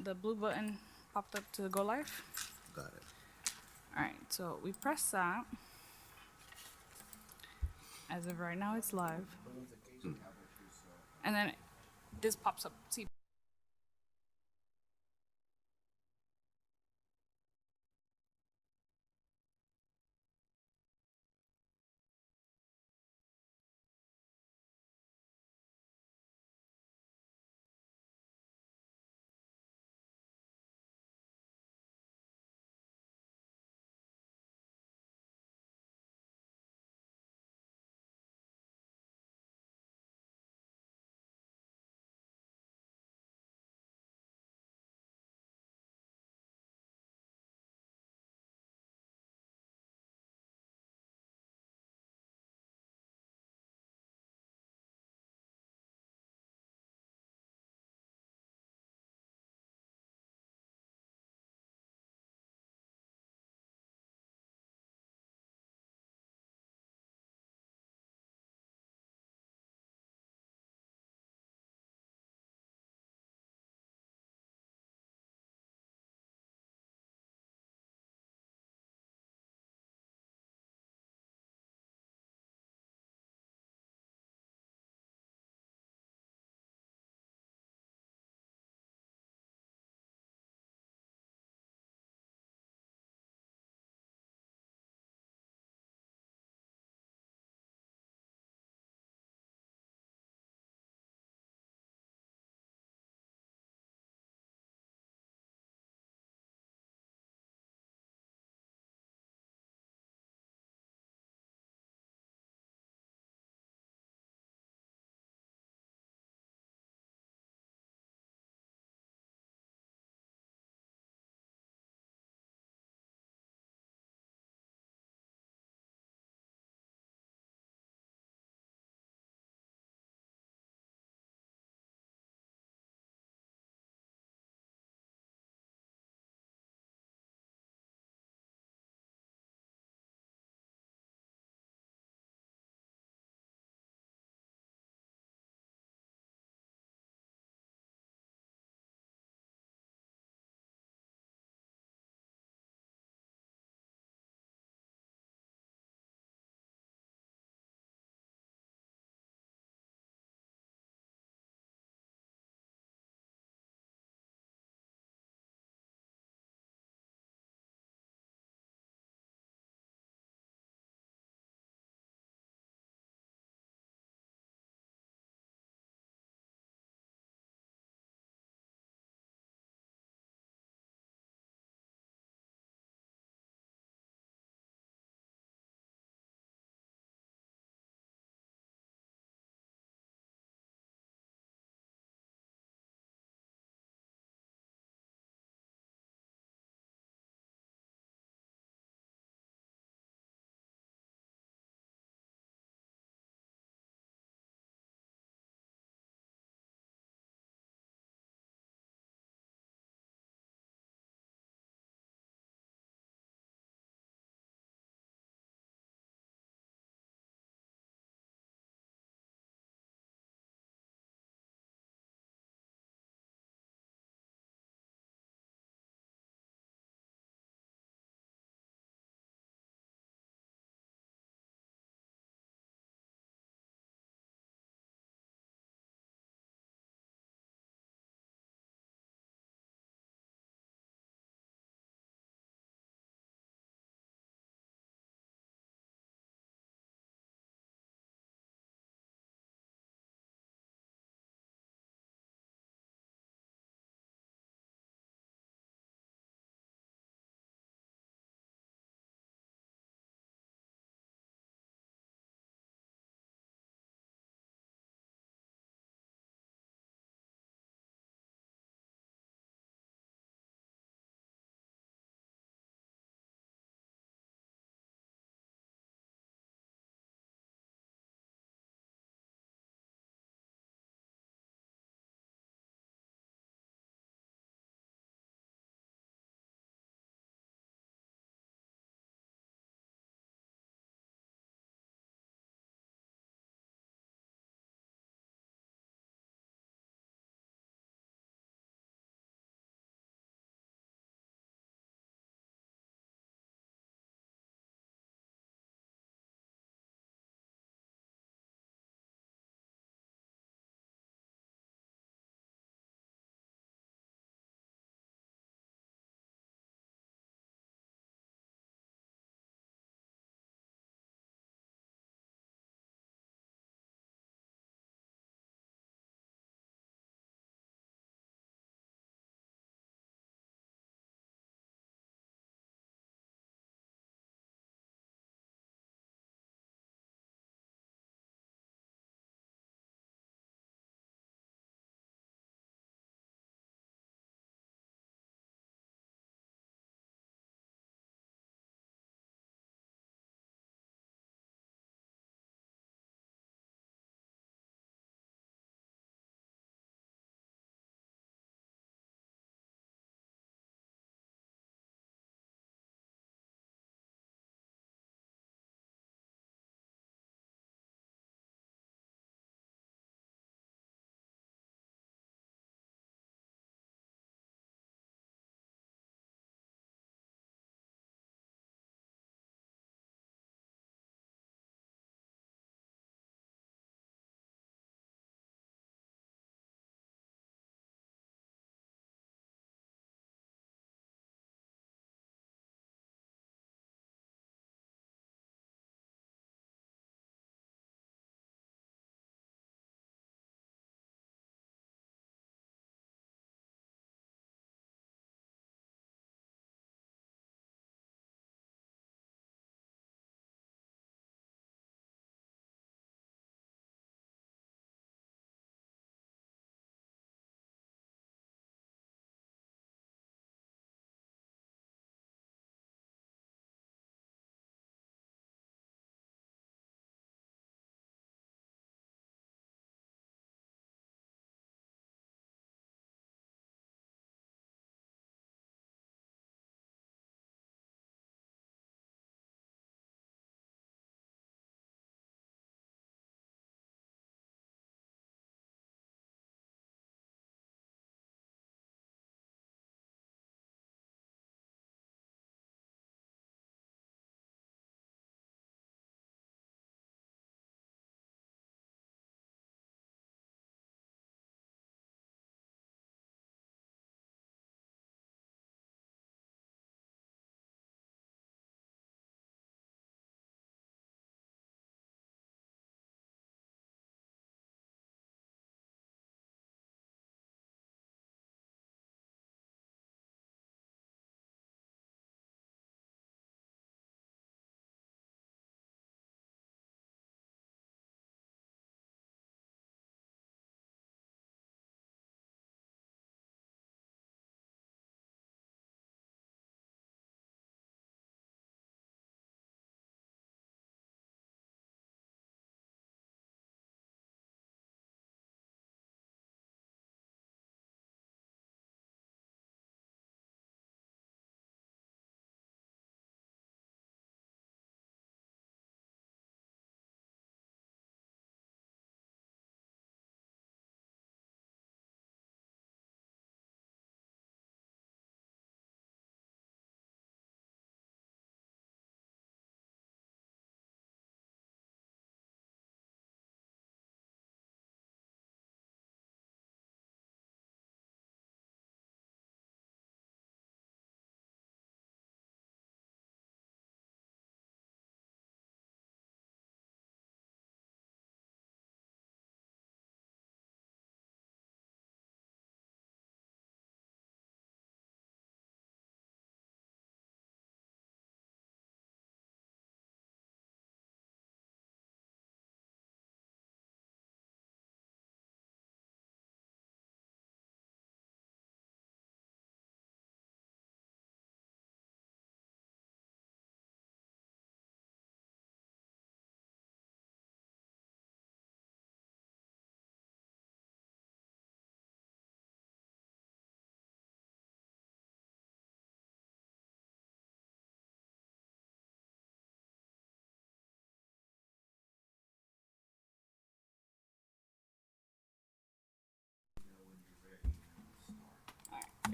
the blue button popped up to go live. Got it. All right, so we press that. As of right now, it's live. And then this pops up. See,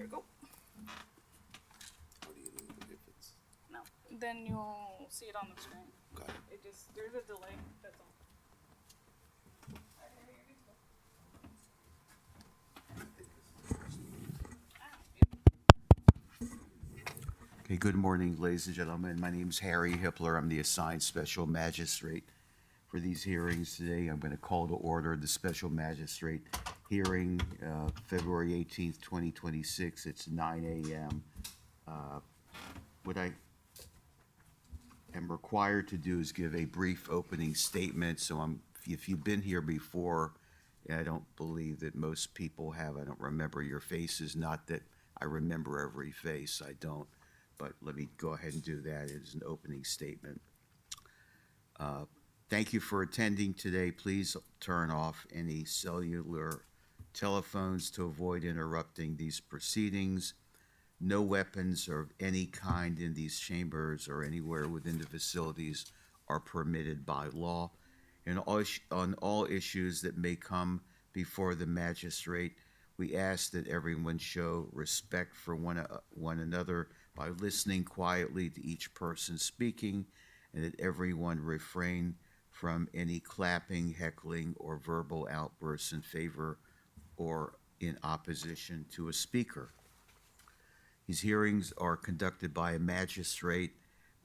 Here we go. How do you know if it's No, then you'll see it on the screen. got it? It just, there's a delay, that's all. Okay, good morning, ladies and gentlemen. My name is Harry Hippler. I'm the assigned special magistrate for these hearings today. I'm going to call to order the special magistrate hearing, February 18th, 2026. It's 9 a.m. What I am required to do is give a brief opening statement. So if you've been here before, I don't believe that most people have. I don't remember your faces. Not that I remember every face. I don't. But let me go ahead and do that as an opening statement. Thank you for attending today. Please turn off any cellular telephones to avoid interrupting these proceedings. No weapons of any kind in these chambers or anywhere within the facilities are permitted by law. And on all issues that may come before the magistrate, we ask that everyone show respect for one another by listening quietly to each person speaking, and that everyone refrain from any clapping, heckling, or verbal outbursts in favor or in opposition to a speaker. These hearings are conducted by a magistrate,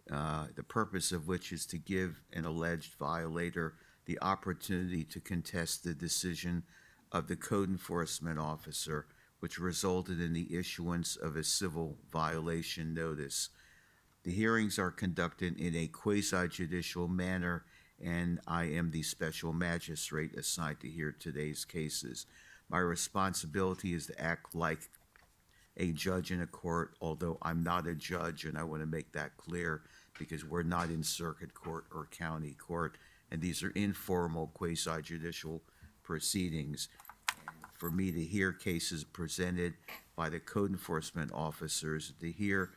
the purpose of which is to give an alleged violator the opportunity to contest the decision of the code enforcement officer, which resulted in the issuance of a civil violation notice. The hearings are conducted in a quasi-judicial manner, and I am the special magistrate assigned to hear today's cases. My responsibility is to act like a judge in a court, although I'm not a judge, and I want to make that clear because we're not in circuit court or county court, and these are informal quasi-judicial proceedings. For me to hear cases presented by the code enforcement officers, to hear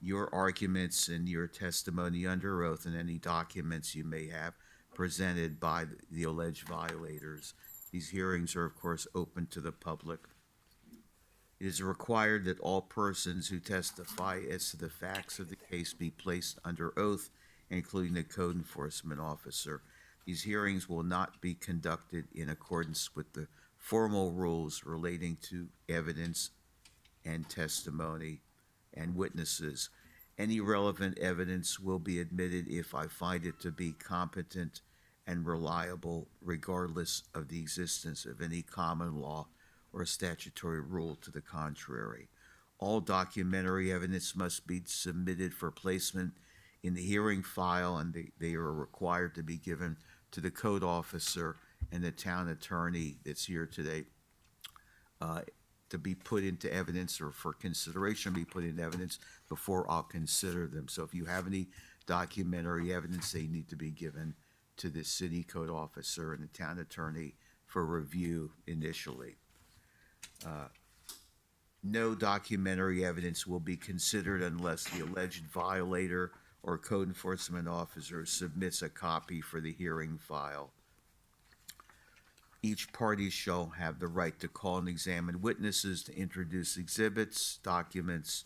your arguments and your testimony under oath and any documents you may have presented by the alleged violators. These hearings are, of course, open to the public. It is required that all persons who testify as to the facts of the case be placed under oath, including the code enforcement officer. These hearings will not be conducted in accordance with the formal rules relating to evidence and testimony and witnesses. Any relevant evidence will be admitted if I find it to be competent and reliable, regardless of the existence of any common law or statutory rule to the contrary. All documentary evidence must be submitted for placement in the hearing file, and they are required to be given to the code officer and the town attorney that's here today to be put into evidence or for consideration be put into evidence before I'll consider them. So if you have any documentary evidence, they need to be given to the city code officer and the town attorney for review initially. No documentary evidence will be considered unless the alleged violator or code enforcement officer submits a copy for the hearing file. Each party shall have the right to call and examine witnesses, to introduce exhibits, documents,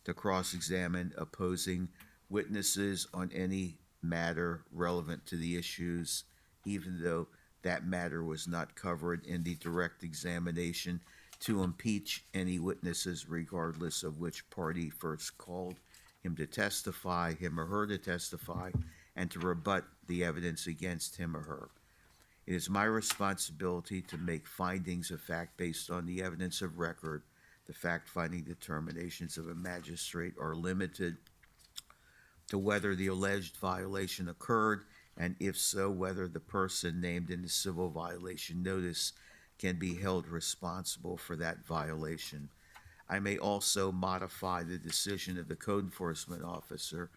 to cross-examine opposing witnesses on any matter relevant to the issues, even though that matter was not covered in the direct examination, to impeach any witnesses regardless of which party first called him or her to testify, and to rebut the evidence against him or her. It is my responsibility to make findings of fact based on the evidence of record. The fact-finding determinations of a magistrate are limited to whether the alleged violation occurred, and if so, whether the person named in the civil violation notice can be held responsible for that violation. I may also modify the decision of the code enforcement officer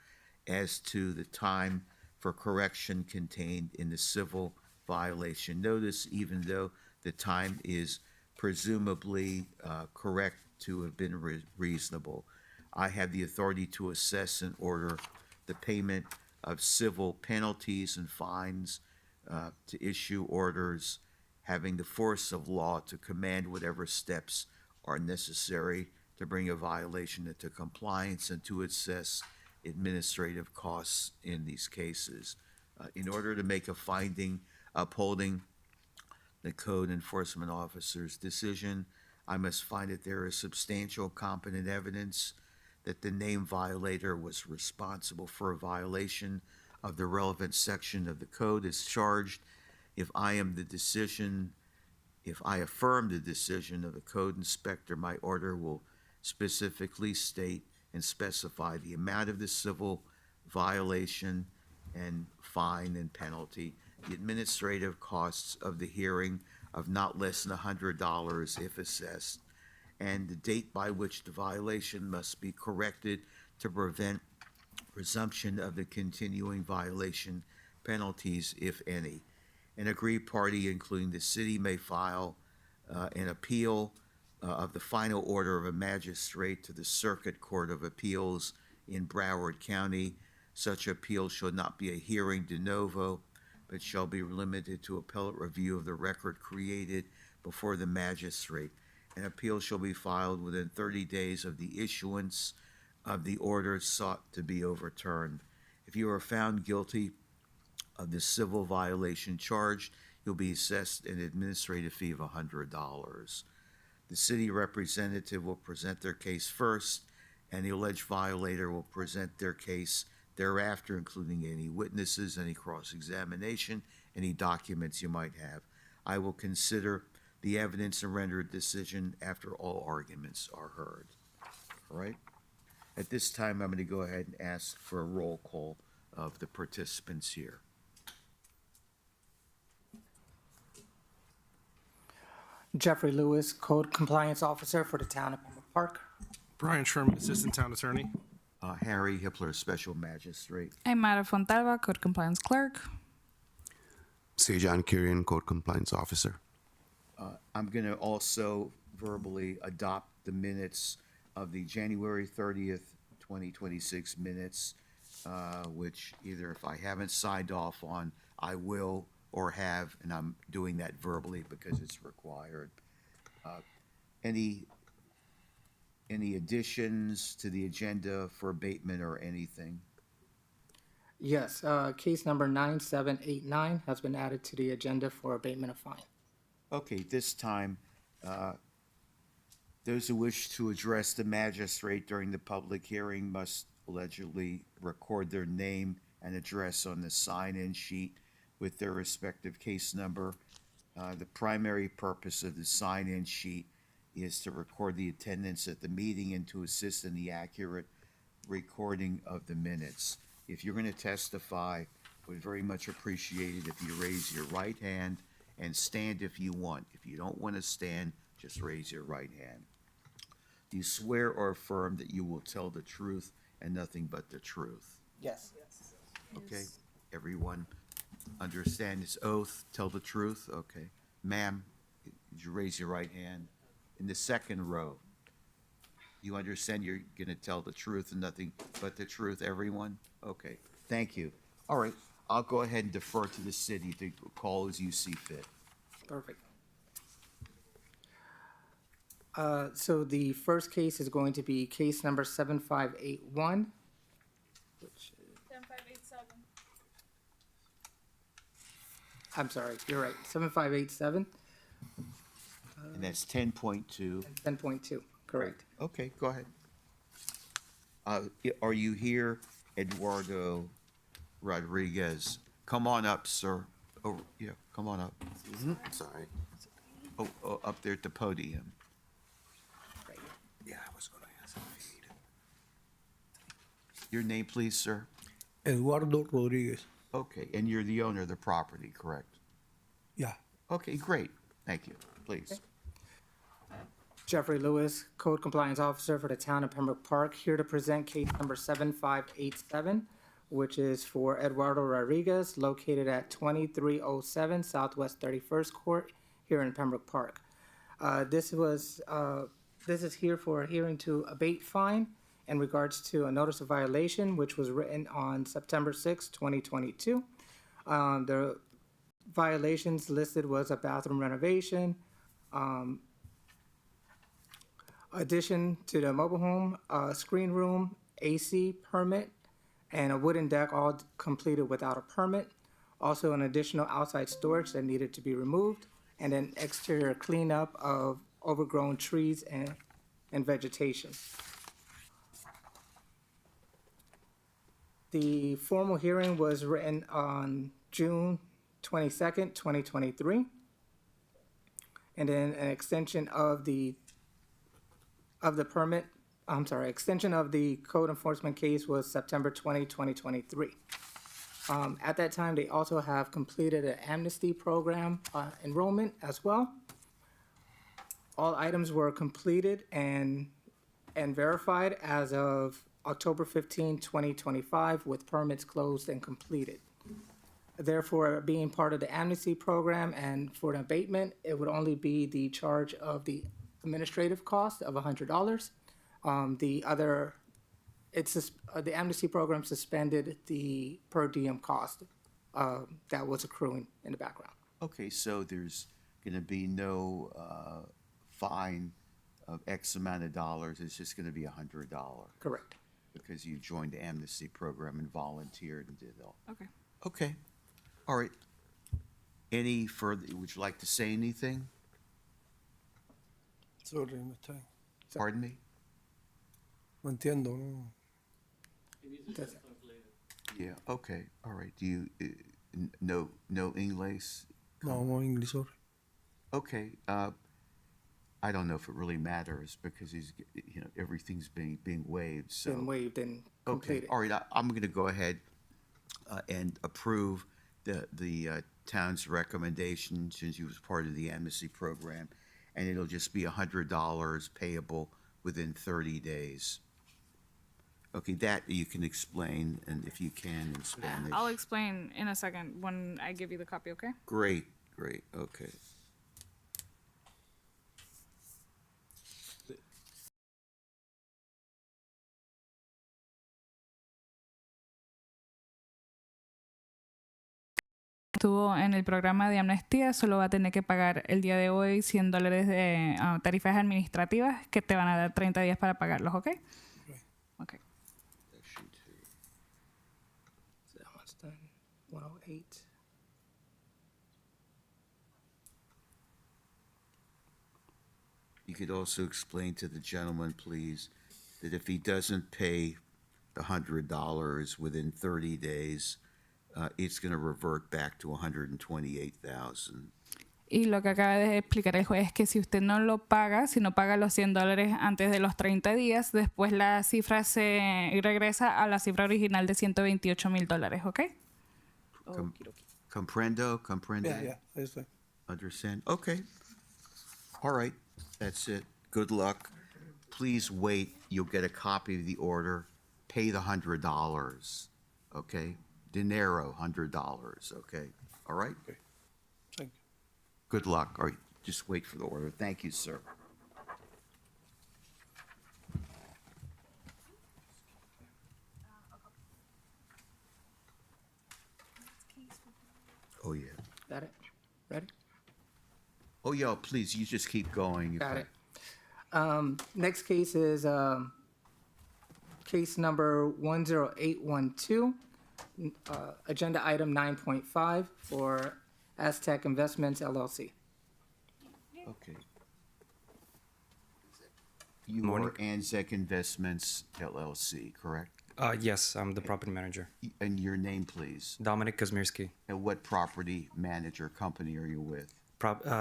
as to the time for correction contained in the civil violation notice, even though the time is presumably correct to have been reasonable. I have the authority to assess and order the payment of civil penalties and fines, to issue orders having the force of law to command whatever steps are necessary to bring a violation into compliance and to assess administrative costs in these cases. In order to make a finding upholding the code enforcement officer's decision, I must find that there is substantial competent evidence that the named violator was responsible for a violation of the relevant section of the code as charged. If I affirm the decision of the code inspector, my order will specifically state and specify the amount of the civil violation and fine and penalty, the administrative costs of the hearing of not less than $100 if assessed, and the date by which the violation must be corrected to prevent resumption of the continuing violation penalties, if any. An aggrieved party, including the city, may file an appeal of the final order of a magistrate to the Circuit Court of Appeals in Broward County. Such appeal shall not be a hearing de novo, but shall be limited to appellate review of the record created before the magistrate. An appeal shall be filed within 30 days of the issuance of the order sought to be overturned. If you are found guilty of the civil violation charged, you'll be assessed an administrative fee of $100. The city representative will present their case first, and the alleged violator will present their case thereafter, including any witnesses, any cross-examination, any documents you might have. I will consider the evidence and render a decision after all arguments are heard. All right? At this time, I'm going to go ahead and ask for a roll call of the participants here. Jeffrey Lewis, Code Compliance Officer for the Town of Pembroke Park. Brian Sherman, Assistant Town Attorney. Harry Hippler, Special Magistrate. I'm Mara Fontalva, Code Compliance Clerk. Sejan Kirian, Code Compliance Officer. I'm going to also verbally adopt the minutes of the January 30th, 2026 minutes, which either if I haven't signed off on, I will or have, and I'm doing that verbally because it's required. Any additions to the agenda for abatement or anything? Yes, case number 9789 has been added to the agenda for abatement of fine. Okay, this time, those who wish to address the magistrate during the public hearing must allegedly record their name and address on the sign-in sheet with their respective case number. The primary purpose of the sign-in sheet is to record the attendance at the meeting and to assist in the accurate recording of the minutes. If you're going to testify, would very much appreciate it if you raise your right hand and stand if you want. If you don't want to stand, just raise your right hand. Do you swear or affirm that you will tell the truth and nothing but the truth? Yes. Okay, everyone understand this oath, tell the truth? Okay. Ma'am, did you raise your right hand? In the second row, you understand you're going to tell the truth and nothing but the truth, everyone? Okay, thank you. All right, I'll go ahead and defer to the city to call as you see fit. Perfect. So the first case is going to be case number 7581, which is, 10587. I'm sorry, you're right, 7587 And that's 10.2. and 10.2, correct. Okay, go ahead. Are you here, Eduardo Rodriguez? Come on up, sir. Oh, yeah, come on up. Sorry. Oh, up there at the podium. Right. Yeah, I was going to ask if you need it. Your name, please, sir? Eduardo Rodriguez. Okay, and you're the owner of the property, correct? Yeah. Okay, great. Thank you. Please. Jeffrey Lewis, Code Compliance Officer for the Town of Pembroke Park, here to present case number 7587, which is for Eduardo Rodriguez, located at 2307 Southwest 31st Court here in Pembroke Park. This is here for a hearing to abate fine in regards to a notice of violation, which was written on September 6, 2022. The violations listed was a bathroom renovation, addition to the mobile home, a screen room, AC permit, and a wooden deck, all completed without a permit. Also, an additional outside storage that needed to be removed, and an exterior cleanup of overgrown trees and vegetation. The formal hearing was written on June 22nd, 2023. And then an extension of the permit, extension of the code enforcement case was September 20, 2023. At that time, they also have completed an amnesty program enrollment as well. All items were completed and verified as of October 15, 2025, with permits closed and completed. Therefore, being part of the amnesty program and for an abatement, it would only be the charge of the administrative cost of $100. The amnesty program suspended the per diem cost that was accruing in the background. Okay, so there's gonna be no fine of X amount of dollars, it's just gonna be $100? Correct. Because you joined the amnesty program and volunteered and did all. Okay. Okay, all right. Any further, would you like to say anything? Sorry, me está. Pardon me? No entiendo, no. That's- Yeah, okay, all right. Do you, no English? No, no English, sorry. Okay, I don't know if it really matters because everything's being waived, so. Been waived and Okay, completed. all right, I'm gonna go ahead and approve the town's recommendation since you was part of the amnesty program, and it'll just be $100 payable within 30 days. Okay, that you can explain, and if you can in Spanish. I'll explain in a second when I give you the copy, okay? Great, okay. Estuvo en el programa de amnistía, solo va a tener que pagar el día de hoy $100 de tarifas administrativas que te van a dar 30 días para pagarlos, ¿ok? Ok. So that one's done. 108. You could also explain to the gentleman, please, that if he doesn't pay the $100 within 30 days, it's gonna revert back to 128,000. Y lo que acaba de explicar el juez es que si usted no lo paga, si no paga los $100 antes de los 30 días, después la cifra se regresa a la cifra original de $128,000, ¿ok? Comprendo? Yeah, that's right. Understand? Okay. All right, that's it. Good luck. Please wait, you'll get a copy of the order. Pay the $100, okay? Dinero, $100, okay? All right? Thank you. Good luck. All right, just wait for the order. Thank you, sir. Oh, yeah. Got it? Ready? Oh, yeah, please, you just keep going. Got it. Next case is case number 10812, agenda item 9.5 for Aztec Investments LLC. Okay. You Morning. are Anzac Investments LLC, correct? Yes, I'm the property manager. And your name, please? Dominic Kazmierski, And what property manager company are you with?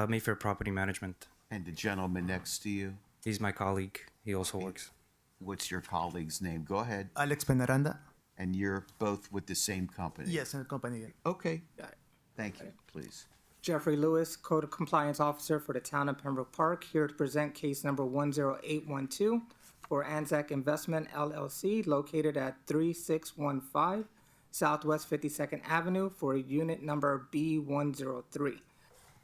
Mayfair Property Management. And the gentleman next to you? He's my colleague. He also works. What's your colleague's name? Go ahead. Alex Penaranda? And you're both with the same company? Yes, in the company. Okay, Got it. thank you, please. Jeffrey Lewis, Code Compliance Officer for the Town of Pembroke Park, here to present case number 10812 for Anzac Investment LLC, located at 3615 Southwest 52nd Avenue for unit number B103.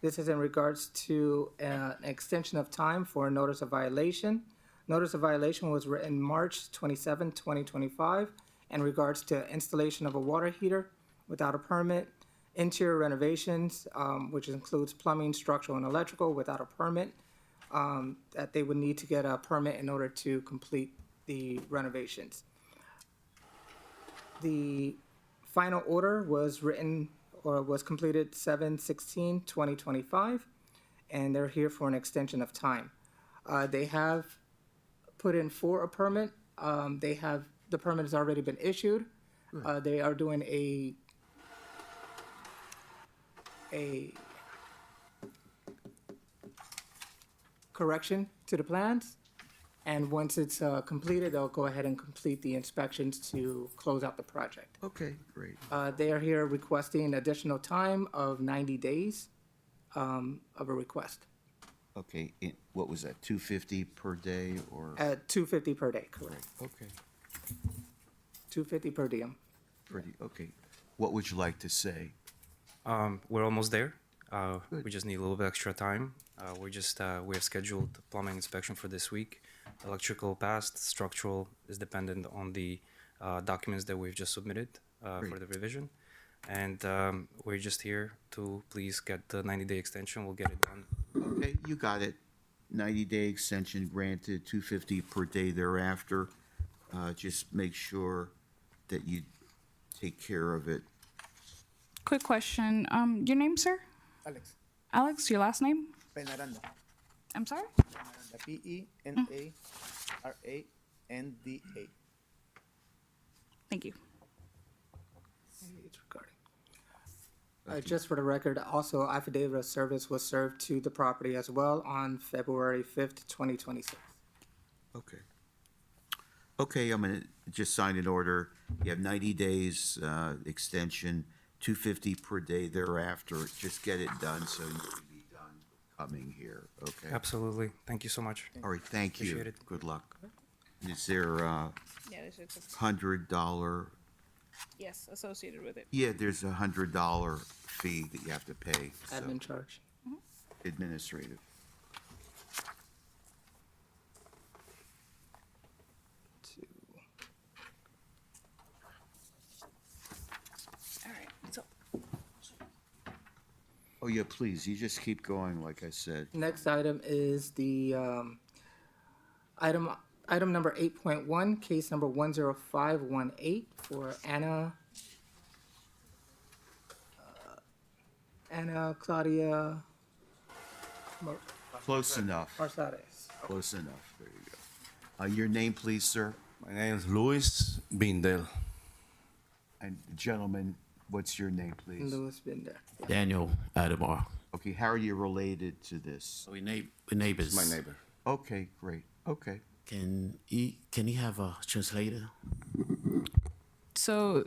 This is in regards to an extension of time for a notice of violation. Notice of violation was written March 27, 2025, in regards to installation of a water heater without a permit, interior renovations, which includes plumbing, structural, and electrical without a permit, that they would need to get a permit in order to complete the renovations. The final order was written or was completed 7/16/2025, and they're here for an extension of time. They have put in for a permit. The permit has already been issued. They are doing a correction to the plans, and once it's completed, they'll go ahead and complete the inspections to close out the project. Okay, great. They are here requesting additional time of 90 days of a request Okay, what was that, 250 per day or? at $250 per day, correct? Okay, $250 per diem. okay. What would you like to say? We're almost there. We just need a little bit extra time. We have scheduled the plumbing inspection for this week. Electrical passed, structural is dependent on the documents that we've just submitted for the revision. And we're just here to please get the 90-day extension. We'll get it done. Okay, you got it. 90-day extension granted, 250 per day thereafter. Just make sure that you take care of it. Quick question. Your name, sir? Alex, Alex, your last name? Penaranda. I'm sorry? Penaranda. Thank you. It's regarding. Just for the record, also affidavit of service was served to the property as well on February 5th, 2026. Okay. Okay, I'm gonna just sign an order. You have 90 days extension, 250 per day thereafter. Just get it done so you can be done coming here, okay? Absolutely. Thank you so much. All right, thank you. Appreciate it. Good luck. Is there a Yeah, there's $100? yes, associated with it. Yeah, there's a $100 fee that you have to pay. so- Admin charge. Administrative. All right. So Oh, yeah, please, you just keep going, like I said. Next item is the item number 8.1, case number 10518 for Anna Claudia Close enough, Marsares. close enough. There you go. Your name, please, sir? My name is Luis Vindell. And gentlemen, what's your name, please? Louis Binder. Daniel Adamar. Okay, how are you related to this? We neighbors. My neighbor. Okay, great, okay. Can he have a translator? So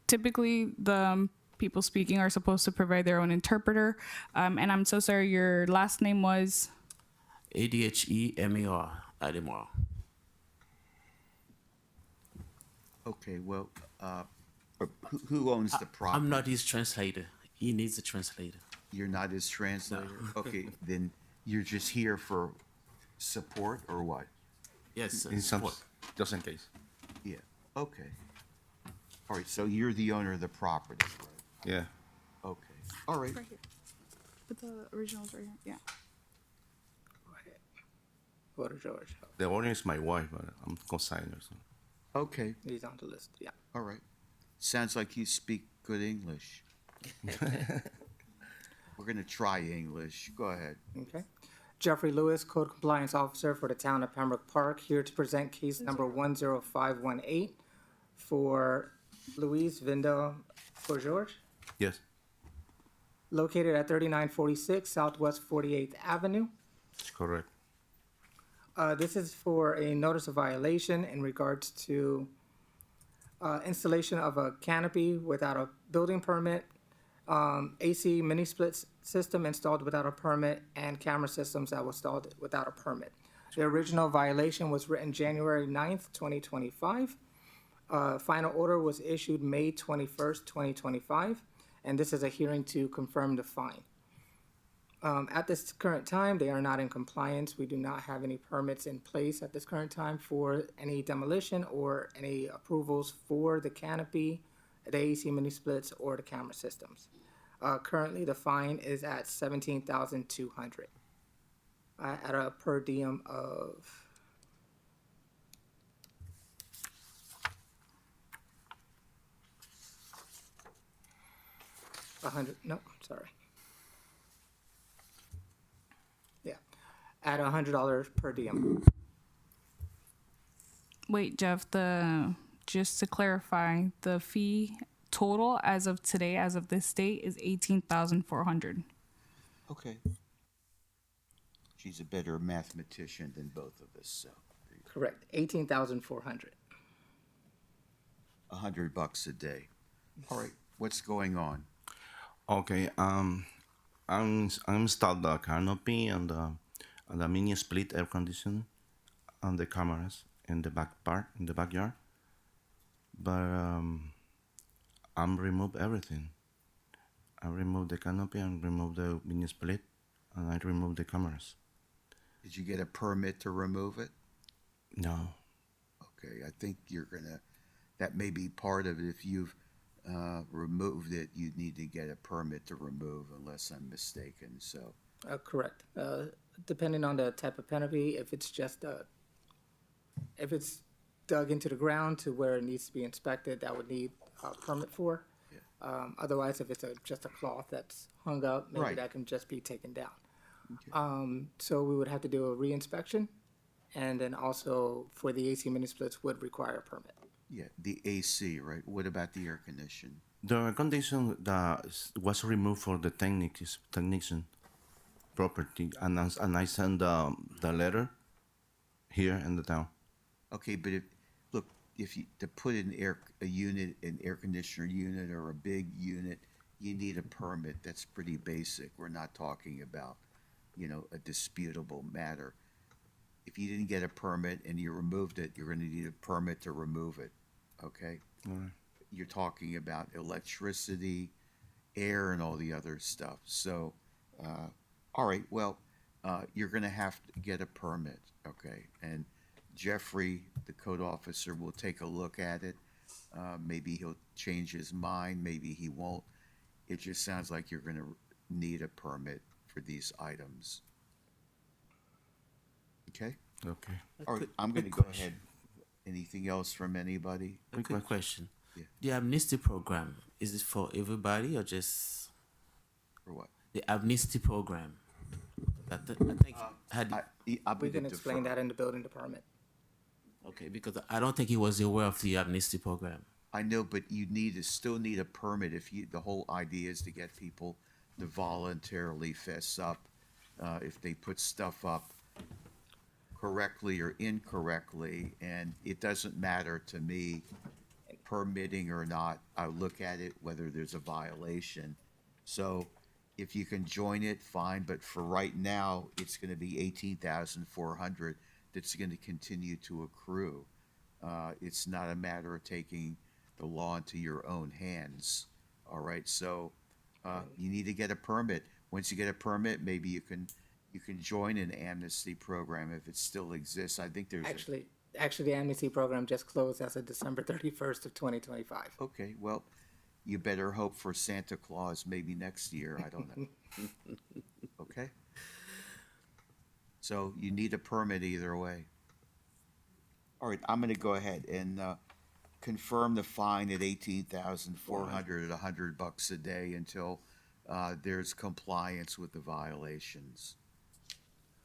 typically the people speaking are supposed to provide their own interpreter. And I'm so sorry, your last name was? ADHEMAR Adamar. Okay, well, who owns the property? I'm not his translator. He needs a translator. You're not his translator? Okay, then you're just here for support or what? Yes, In some, support. just in case. Yeah, okay. All right, so you're the owner of the property, right? Yeah. Okay, all right. Right here. But the original's right here. Yeah. Water George. The owner is my wife, but I'm co-signer. So. Okay, He's on the list, yeah. all right. Sounds like you speak good English. We're gonna try English. Go ahead. Okay. Jeffrey Lewis, Code Compliance Officer for the Town of Pembroke Park, here to present case number 10518 for Louise Vindell BOJORGE, Yes. located at 3946 Southwest 48th Avenue. That's correct. This is for a notice of violation in regards to installation of a canopy without a building permit, AC mini split system installed without a permit, and camera systems that were installed without a permit. The original violation was written January 9th, 2025. Final order was issued May 21st, 2025, and this is a hearing to confirm the fine. At this current time, they are not in compliance. We do not have any permits in place at this current time for any demolition or any approvals for the canopy, the AC mini splits, or the camera systems. Currently, the fine is at $17,200. at a per diem of no, sorry. Yeah, at $100 per diem. Wait, Jeff, just to clarify, the fee total as of today, as of this date, is 18,400. Okay. She's a better mathematician than both of us, so Correct, 18,400. $100 a day. All right, what's going on? Okay, I'm installed the canopy and the mini split air condition on the cameras in the back part in the backyard, but I'm remove everything. I remove the canopy and remove the mini split, and I remove the cameras. Did you get a permit to remove it? No, Okay, I think that may be part of it. If you've removed it, you need to get a permit to remove, unless I'm mistaken, so. Correct. Depending on the type of canopy, if it's dug into the ground to where it needs to be inspected, that would need a permit for. Otherwise, if it's just a cloth that's hung up, maybe Right. that can just be taken down. So we would have to do a re-inspection, and then also for the AC mini splits would require a permit. Yeah, the AC, right? What about the air condition? the air condition that was removed for the technician property, and I sent the letter here in the town. Okay, but if you to put an air conditioner unit or a big unit, you need a permit. That's pretty basic. We're not talking about, a disputable matter. If you didn't get a permit and you removed it, you're going to need a permit to remove it. Okay? Alright. You're talking about electricity, air, and all the other stuff. So, all right, well, you're going to have to get a permit. Okay? And Jeffrey, the code officer, will take a look at it. Maybe he'll change his mind. Maybe he won't. It just sounds like you're going to need a permit for these items. Okay? Okay. All right, I'm going to go ahead. Anything else from anybody? A quick question. Yeah. The amnesty program, is it for everybody or just Or what? the amnesty program? I think had I'm We going can to explain that in the building department. okay, because I don't think he was aware of the amnesty program. I know, but you still need a permit the whole idea is to get people to voluntarily fess up if they put stuff up correctly or incorrectly, and it doesn't matter to me, permitting or not. I look at it whether there's a violation. So if you can join it, fine, but for right now, it's gonna be 18,400 that's gonna continue to accrue. It's not a matter of taking the law into your own hands, all right? So you need to get a permit. Once you get a permit, maybe you can join an amnesty program if it still exists. I think there's Actually, the amnesty program just closed as of December 31st of 2025. okay, well, you better hope for Santa Claus maybe next year. I don't know. Okay? So you need a permit either way. All right, I'm gonna go ahead and confirm the fine at 18,400 at $100 a day until there's compliance with the violations.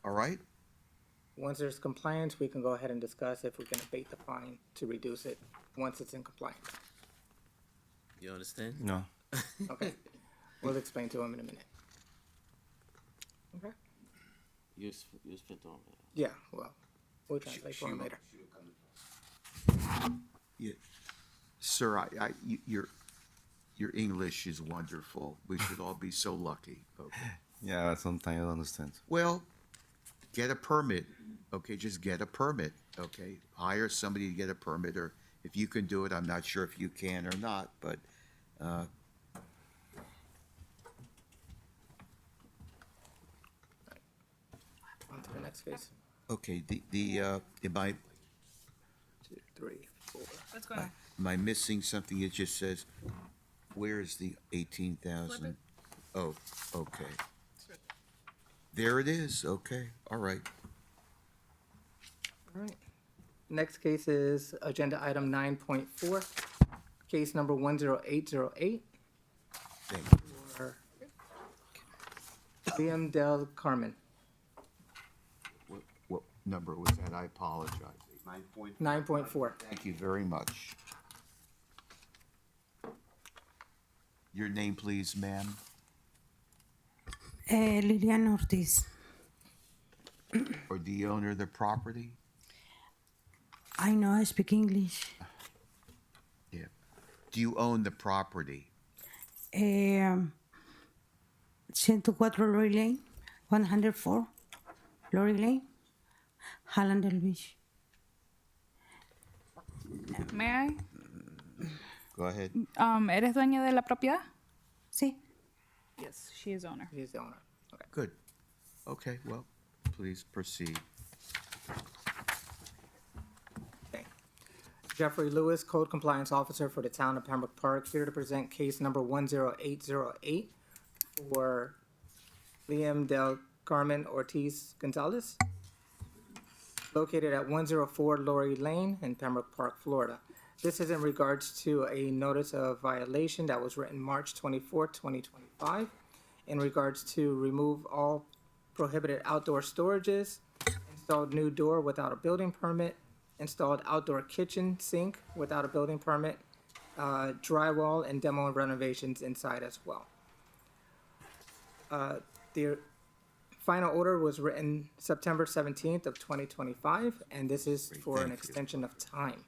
All right? Once there's compliance, we can go ahead and discuss if we can abate the fine to reduce it once it's in compliance. You understand? No. Okay, we'll explain to him in a minute. Okay? You spent on that. Yeah, well, we'll translate for him later. Yeah. Sir, your English is wonderful. We should all be so lucky. Okay. Yeah, sometimes I don't understand. Well, get a permit. Okay, just get a permit. Okay, hire somebody to get a permit, or if you can do it, I'm not sure if you can or not, but On to the next phase. okay. Am I 2, 3, 4. Let's go ahead. am I missing something? It just says, where is the 18,000? Oh, okay. There it is. Okay, all right. All right. Next case is agenda item 9.4, case number 10808 Thank you. for Liam Del Carmen, What number was that? I apologize. 9.4. 9.4. Thank you very much. Your name, please, ma'am? Liliana Ortiz. Or the owner of the property? I know I speak English. Yeah. Do you own the property? 104 Lori Lane, 104 Lori Lane, Hallandale Beach. May I? Go ahead. ¿Eres dueña de la propiedad? Sí. Yes, she is owner. He's the owner. Okay. Good. Okay, well, please proceed. Okay. Jeffrey Lewis, Code Compliance Officer for the Town of Pembroke Park, here to present case number 10808 for Liam Del Carmen Ortiz Gonzalez, located at 104 Lori Lane in Pembroke Park, Florida. This is in regards to a notice of violation that was written March 24, 2025, in regards to remove all prohibited outdoor storages, installed new door without a building permit, installed outdoor kitchen sink without a building permit, drywall and demo and renovations inside as well. The final order was written September 17th of 2025, and this is Great, for an thank you. extension of time.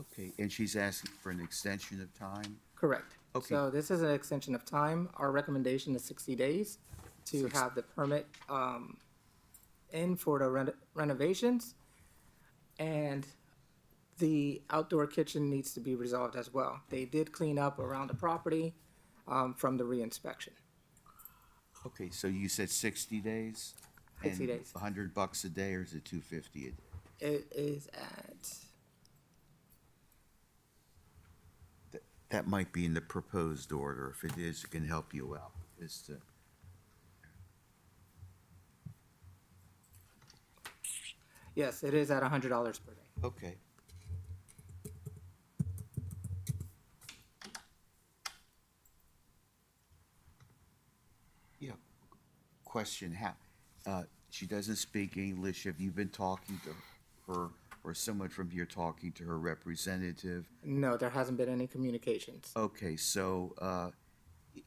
Okay, and she's asking for an extension of time? Correct. Okay. So this is an extension of time. Our recommendation is 60 days to have the permit in for the renovations. And the outdoor kitchen needs to be resolved as well. They did clean up around the property from the reinspection. Okay, so you said 60 days? 60 days. $100 a day, or is it $250 a day? It is at, That might be in the proposed order. If it is, it can help you out. Is to, yes, it is at $100 per day. okay. Yeah. Question, she doesn't speak English. Have you been talking to her, or someone from here talking to her representative? No, there hasn't been any communications. Okay, so,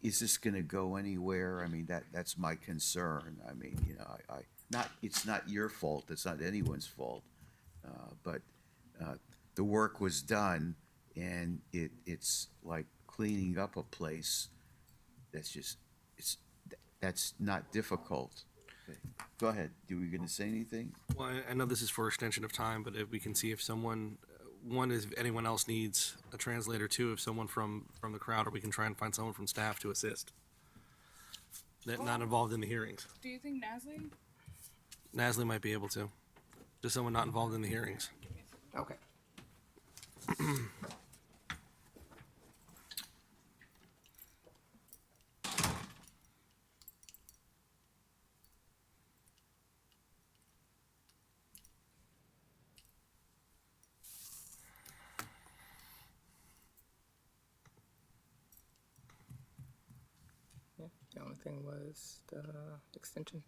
is this gonna go anywhere? I mean, that's my concern. I mean, you know, it's not your fault, it's not anyone's fault. But the work was done, and it's like cleaning up a place. That's not difficult. Okay. Go ahead, were you gonna say anything? Well, I know this is for extension of time, but if we can see if someone, one is if anyone else needs a translator, two, if someone from the crowd, or we can try and find someone from staff to assist. That not involved in the hearings. Do you think Nasli? Nasli might be able to. Just someone not involved in the hearings. Okay. Yeah, the only thing was the extension.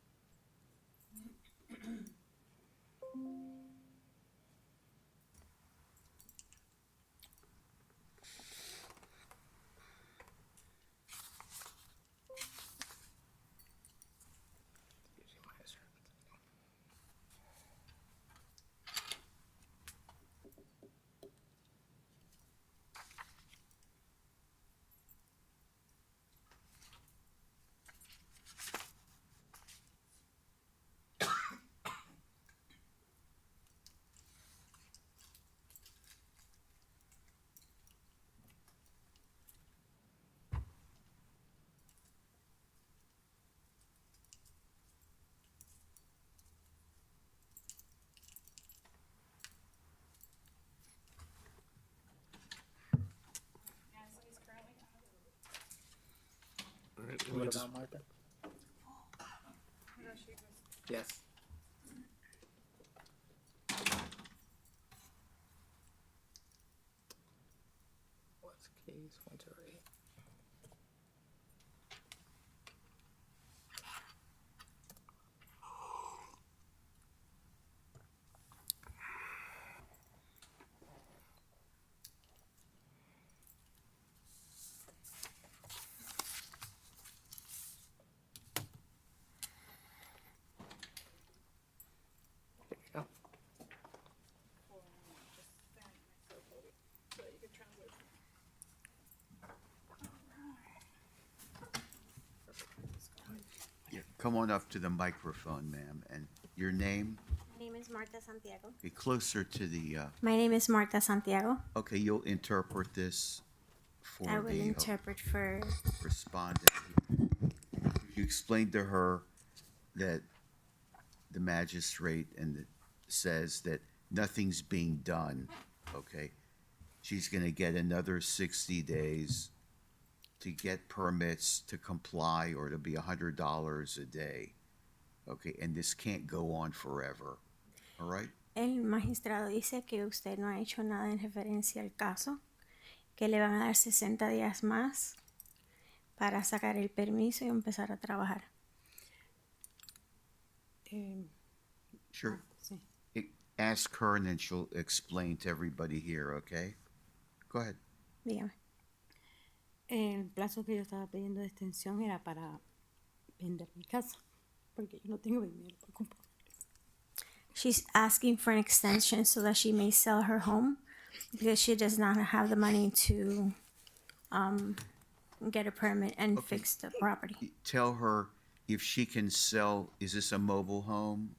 down, Martha. Yes. What's case 108? There you go. Yeah, come on up to the microphone, ma'am, and your name? My name is Marta Santiago. Be closer to the, My name is Marta Santiago. okay, you'll interpret this for I will the interpret for. respondent. You explained to her that the magistrate says that nothing's being done, okay? She's gonna get another 60 days to get permits to comply, or to be $100 a day, okay? And this can't go on forever, all right? El magistrado dice que usted no ha hecho nada en referencia al caso, que le van a dar 60 días más para sacar el permiso y empezar a trabajar. Sure. Sí. Ask her and then she'll explain to everybody here, okay? Go ahead. Dígame. El plazo que yo estaba pidiendo de extensión era para vender mi casa, porque yo no tengo dinero para comprar. She's asking for an extension so that she may sell her home because she does not have the money to get a permit and Okay. fix the property. Tell her if she can sell, is this a mobile home?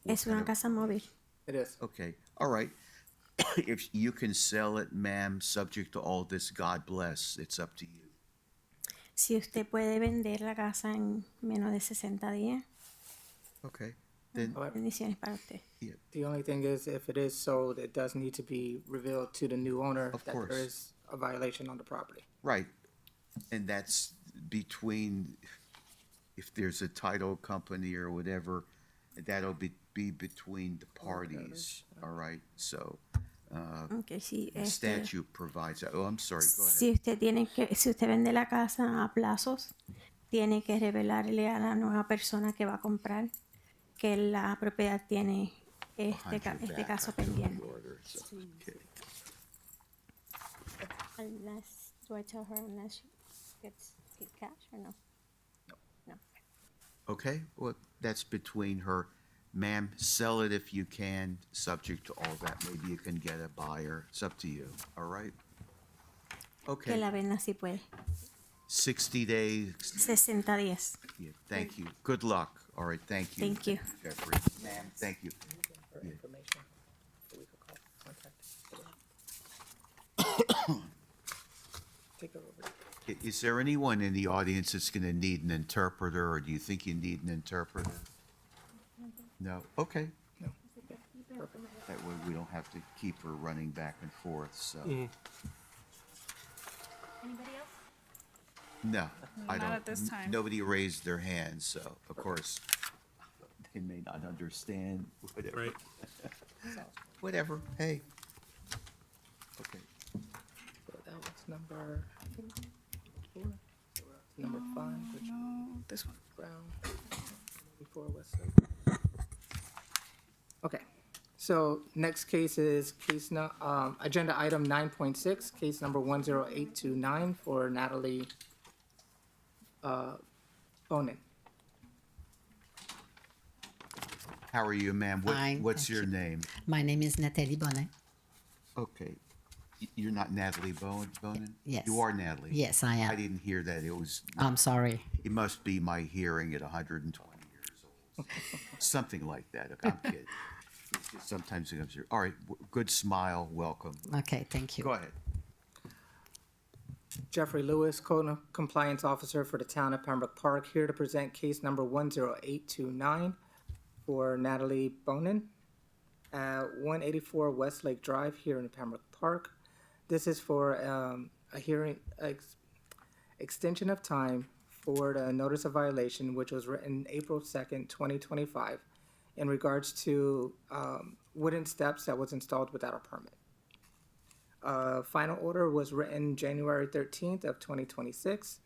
Es una casa móvil. It is. Okay, all right. If you can sell it, ma'am, subject to all this, God bless, it's up to you. Si usted puede vender la casa en menos de 60 días, Okay, then, bendiciones para usted. The only thing is, if it is sold, it does need to be revealed to the new owner Of that course. there is a violation on the property. right, and that's between, if there's a title company or whatever, that'll be between the parties, all right? So, Okay, sí, the statute provides, that. Oh, I'm sorry, go ahead. si usted vende la casa a plazos, tiene que revelarle a la nueva persona que va a comprar que la propiedad tiene este caso pendiente. Okay. Unless, do I tell her unless she gets cash or no? No. Okay, well, that's between her. Ma'am, sell it if you can, subject to all that. Maybe you can get a buyer. It's up to you, all right? Que Okay, la venda si puede. 60 days. 60 días. Yeah, thank you. Good luck. All right, thank you. Thank you. Jeffrey. Ma'am, thank you. For Yeah. information, so we could call, contact. Take it over. Is there anyone in the audience that's gonna need an interpreter, or do you think you need an interpreter? No? Okay. No. That way we don't have to keep her running back and forth, so. Anybody else? No, I Not don't. at this time. Nobody raised their hand, so of course, they may not understand, whatever. Right. Whatever, hey. Okay, So that was number 4. Number 5, which No, this one. Brown. Before Westlake. Okay, so next case is agenda item 9.6, case number 10829 for Natalie Bonin. how are you, ma'am? Fine, What's thank your you. name? My name is Nathalie Bonnet. Okay, you're not Natalie Bonin? Yes. You are Natalie? Yes, I am. I didn't hear that, it was, I'm sorry. it must be my hearing at 120 years old. Something like that, okay, I'm kidding. It's just sometimes it comes through. All right, good smile, welcome. Okay, thank you. Go ahead. Jeffrey Lewis, Code Compliance Officer for the Town of Pembroke Park, here to present case number 10829 for Natalie Bonin at 184 Westlake Drive here in Pembroke Park. This is for a hearing extension of time for the notice of violation, which was written April 2nd, 2025, in regards to wooden steps that was installed without a permit. Final order was written January 13th of 2026.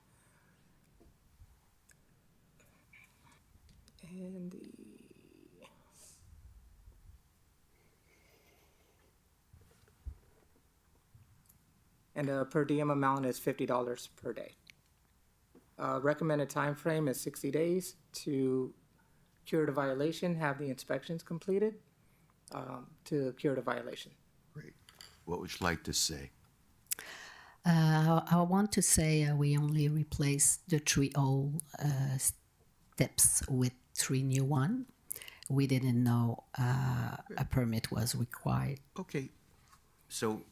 And the per diem amount is $50 per day. Recommended time frame is 60 days to cure the violation, have the inspections completed to cure the violation. Great. What would you like to say? I want to say we only replaced the 3 old steps with 3 new one. We didn't know a permit was required. Okay, so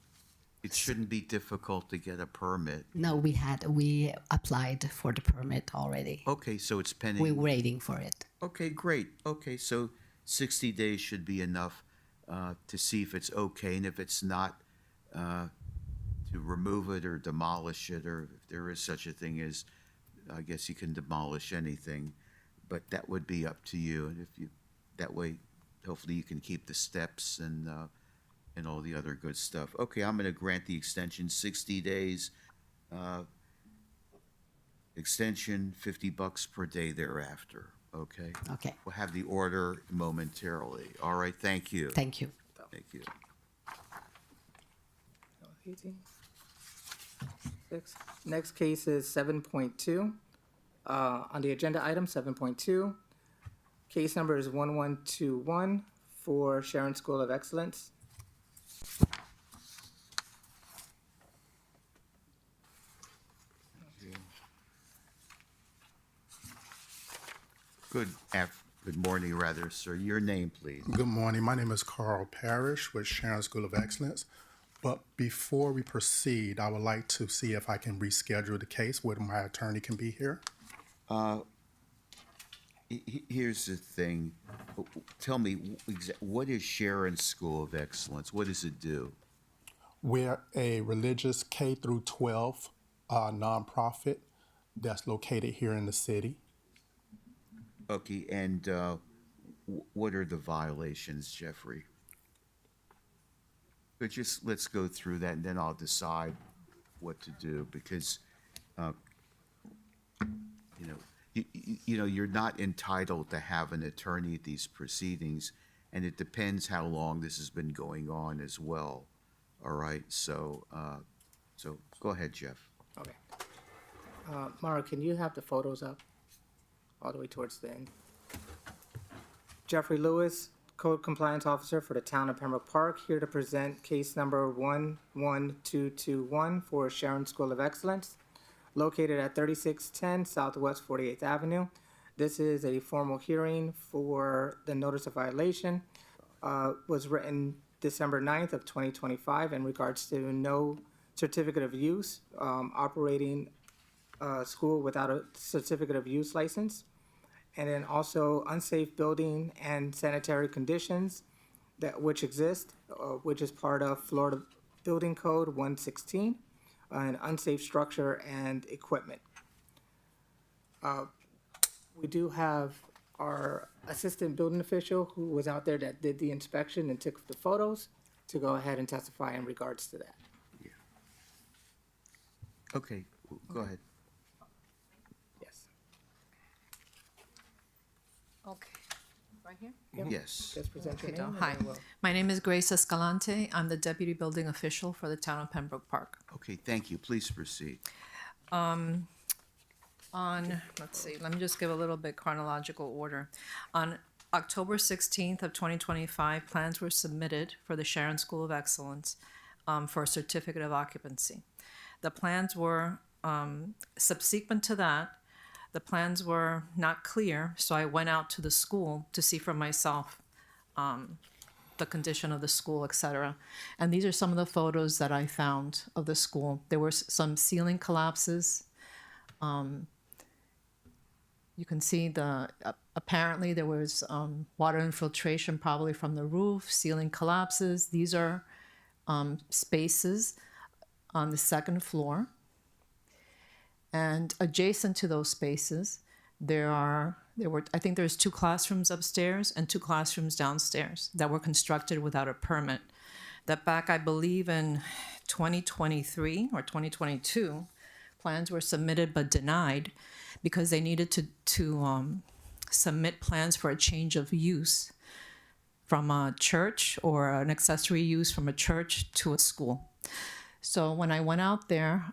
it shouldn't be difficult to get a permit. No, we applied for the permit already. Okay, so it's pending. We're waiting for it. Okay, great. Okay, so 60 days should be enough to see if it's okay, and if it's not, to remove it or demolish it, or if there is such a thing as, I guess you can demolish anything, but that would be up to you. And if you, that way, hopefully you can keep the steps and all the other good stuff. Okay, I'm going to grant the extension 60 days. Extension $50 per day thereafter. Okay. Okay. We'll have the order momentarily. All right. Thank you. Thank you. Thank you. 18. Next case is 7.2. On the agenda item 7.2, case number is 1121 for Sharon School of Excellence. Good morning, rather, sir. Your name, please. Good morning. My name is Carl Parrish with Sharon School of Excellence. But before we proceed, I would like to see if I can reschedule the case where my attorney can be here. Here's the thing. Tell me, what is Sharon School of Excellence? What does it do? We're a religious K through 12 nonprofit that's located here in the city. Okay, and what are the violations, Jeffrey? But just let's go through that, and then I'll decide what to do, because you're not entitled to have an attorney at these proceedings, and it depends how long this has been going on as well. All right, so go ahead, Jeff. Okay. Mara, can you have the photos up all the way towards the end? Jeffrey Lewis, Code Compliance Officer for the Town of Pembroke Park, here to present case number 11221 for Sharon School of Excellence, located at 3610 Southwest 48th Avenue. This is a formal hearing for the notice of violation. Was written December 9th of 2025 in regards to no certificate of use, operating a school without a certificate of use license, and then also unsafe building and sanitary conditions which exist, which is part of Florida Building Code 116, and unsafe structure and equipment. We do have our assistant building official who was out there that did the inspection and took the photos to go ahead and testify in regards to that. Yeah. Okay, go ahead. Yes. Okay, right here? Yes. Just present your Okay, name. and hi. then we'll- My name is Grace Escalante. I'm the Deputy Building Official for the Town of Pembroke Park. Okay, thank you. Please proceed. Let's see, let me just give a little bit chronological order. On October 16th of 2025, plans were submitted for the Sharon School of Excellence for a certificate of occupancy. The plans were, subsequent to that, the plans were not clear, so I went out to the school to see for myself the condition of the school, etc. And these are some of the photos that I found of the school. There were some ceiling collapses. You can see apparently there was water infiltration probably from the roof, ceiling collapses. These are spaces on the second floor. And adjacent to those spaces, there were, I think there's 2 classrooms upstairs and 2 classrooms downstairs that were constructed without a permit. That back, I believe, in 2023 or 2022, plans were submitted but denied because they needed to submit plans for a change of use from a church or an accessory use from a church to a school. So when I went out there,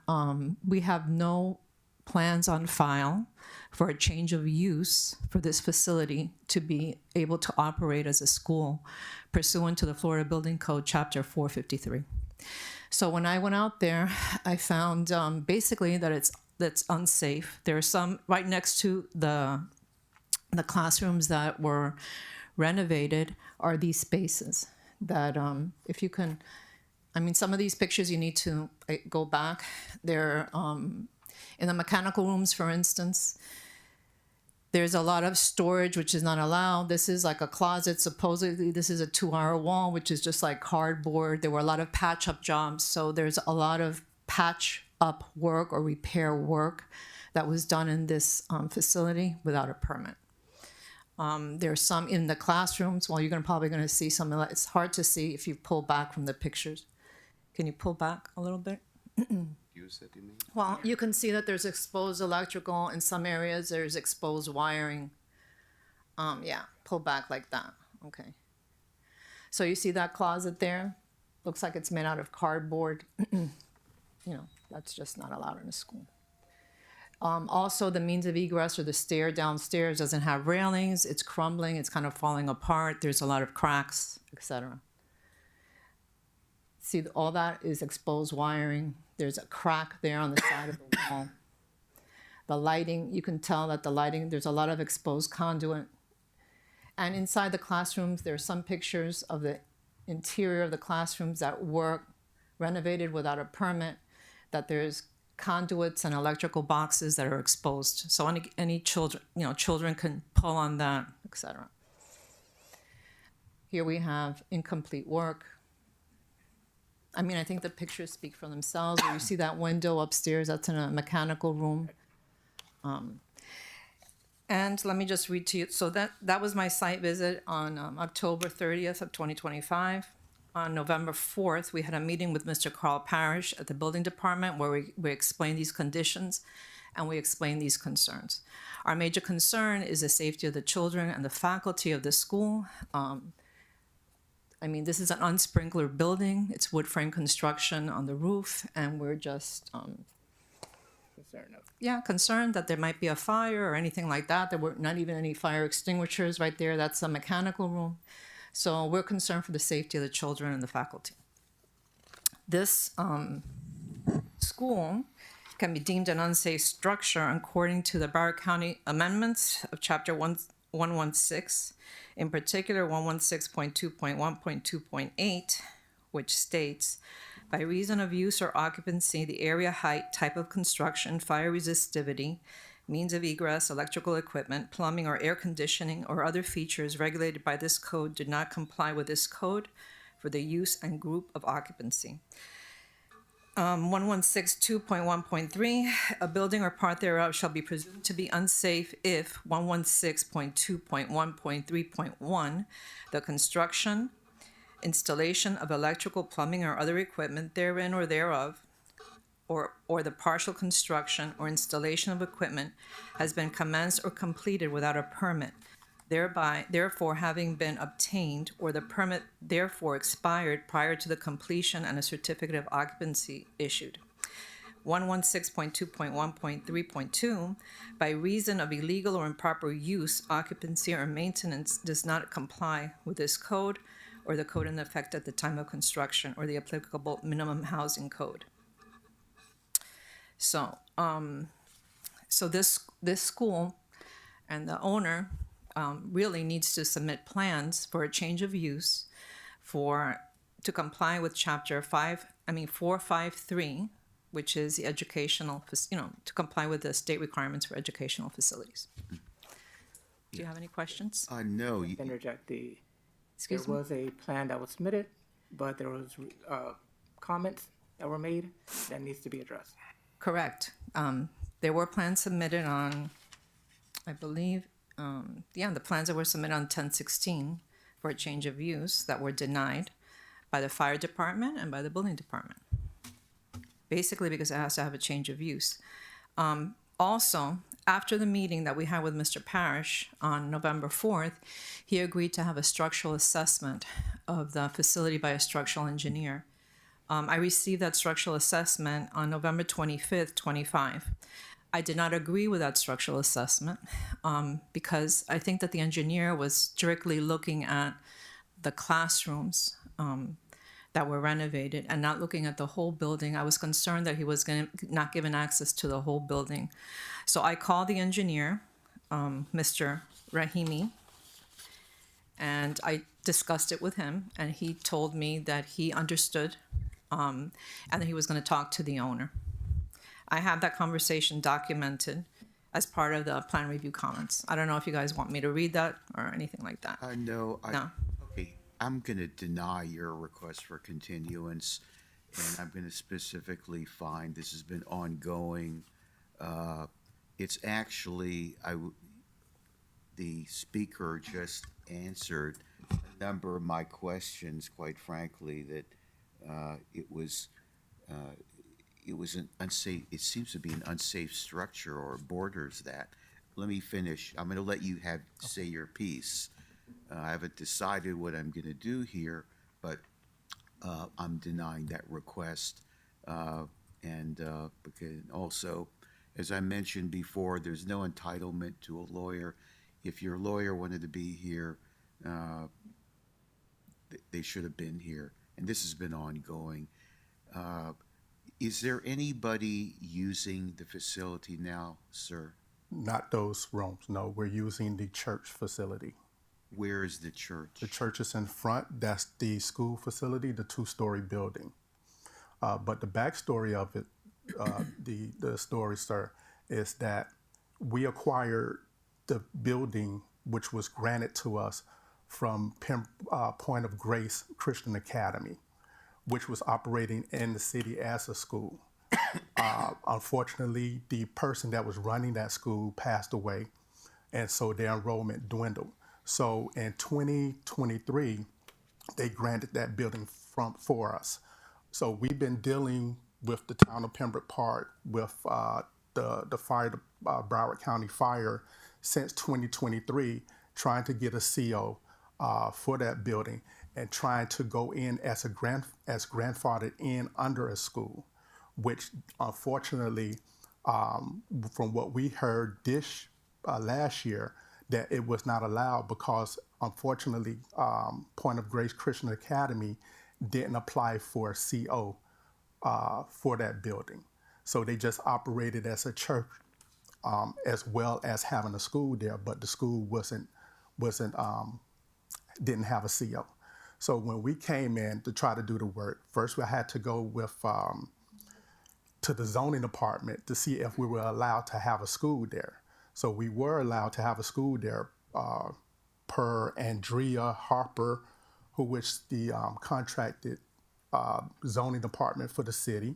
we have no plans on file for a change of use for this facility to be able to operate as a school pursuant to the Florida Building Code, Chapter 453. So when I went out there, I found basically that that's unsafe. There are some right next to the classrooms that were renovated are these spaces that if you can, I mean, some of these pictures you need to go back. They're in the mechanical rooms, for instance, there's a lot of storage, which is not allowed. This is like a closet. Supposedly, this is a 2-hour wall, which is just like cardboard. There were a lot of patch-up jobs. So there's a lot of patch-up work or repair work that was done in this facility without a permit. There's some in the classrooms. Well, you're probably going to see some of that. It's hard to see if you pull back from the pictures. Can you pull back a little bit? Use it, you mean? Well, you can see that there's exposed electrical. In some areas, there's exposed wiring. Yeah, pull back like that. Okay. So you see that closet there? Looks like it's made out of cardboard. You know, that's just not allowed in a school. Also, the means of egress or the stair downstairs doesn't have railings. It's crumbling. It's kind of falling apart. There's a lot of cracks, etc. See, all that is exposed wiring. There's a crack there on the side of the wall. The lighting, you can tell that the lighting, there's a lot of exposed conduit. And inside the classrooms, there are some pictures of the interior of the classrooms that were renovated without a permit, that there's conduits and electrical boxes that are exposed. So any children, children can pull on that, etc. Here we have incomplete work. I mean, I think the pictures speak for themselves. Where you see that window upstairs, that's in a mechanical room. And let me just read to you. So that was my site visit on October 30th of 2025. On November 4th, we had a meeting with Mr. Carl Parrish at the building department where we explained these conditions and we explained these concerns. Our major concern is the safety of the children and the faculty of the school. I mean, this is an unsprinklered building. It's wood frame construction on the roof, and we're just concerned that there might be a fire or anything like that. There were not even any fire extinguishers right there. That's a mechanical room. So we're concerned for the safety of the children and the faculty. This school can be deemed an unsafe structure according to the Broward County Amendments of Chapter 116, in particular 116.2.1.2.8, which states, by reason of use or occupancy, the area, height, type of construction, fire resistivity, means of egress, electrical equipment, plumbing or air conditioning, or other features regulated by this code do not comply with this code for the use and group of occupancy. 116.2.1.3, a building or part thereof shall be presumed to be unsafe if 116.2.1.3.1, the construction, installation of electrical, plumbing, or other equipment therein or thereof, or the partial construction or installation of equipment has been commenced or completed without a permit, therefore having been obtained, or the permit therefore expired prior to the completion and a certificate of occupancy issued. 116.2.1.3.2, by reason of illegal or improper use, occupancy, or maintenance does not comply with this code or the code in effect at the time of construction or the applicable minimum housing code. So, this school and the owner really needs to submit plans for a change of use to comply with Chapter 453, which is the educational, to comply with the state requirements for educational facilities. Do you have any questions? No. Interject there Excuse me? was a plan that was submitted, but there was comments that were made that needs to be addressed. Correct. There were plans submitted on, I believe, the plans that were submitted on 10/16 for a change of use that were denied by the fire department and by the building department. Basically because it has to have a change of use. Also, after the meeting that we had with Mr. Parrish on November 4th, he agreed to have a structural assessment of the facility by a structural engineer. I received that structural assessment on November 25th, 25. I did not agree with that structural assessment because I think that the engineer was strictly looking at the classrooms that were renovated and not looking at the whole building. I was concerned that he was not given access to the whole building. So I called the engineer, Mr. Rahimi, and I discussed it with him, and he told me that he understood and that he was going to talk to the owner. I have that conversation documented as part of the plan review comments. I don't know if you guys want me to read that or anything like that. No. No. Okay, I'm going to deny your request for continuance, and I'm going to specifically find this has been ongoing. It's actually, the speaker just answered a number of my questions, quite frankly, that it was an unsafe, it seems to be an unsafe structure or borders that. Let me finish. I'm going to let you say your piece. I haven't decided what I'm going to do here, but I'm denying that request. Because also, as I mentioned before, there's no entitlement to a lawyer. If your lawyer wanted to be here, they should have been here. And this has been ongoing. Is there anybody using the facility now, sir? Not those rooms. No, we're using the church facility. Where is the church? The church is in front. That's the school facility, the 2-story building. But the backstory of it, the story, sir, is that we acquired the building, which was granted to us from Point of Grace Christian Academy, which was operating in the city as a school. Unfortunately, the person that was running that school passed away, and so their enrollment dwindled. So in 2023, they granted that building for us. So we've been dealing with the town of Pembroke Park, with the fire, Broward County Fire, since 2023, trying to get a CO for that building and trying to go in as grandfathered in under a school, which unfortunately, from what we heard last year, that it was not allowed because unfortunately, Point of Grace Christian Academy didn't apply for a CO for that building. So they just operated as a church as well as having a school there, but the school didn't have a CO. So when we came in to try to do the work, first we had to go with to the zoning department to see if we were allowed to have a school there. So we were allowed to have a school there per Andrea Harper, who was the contracted zoning department for the city.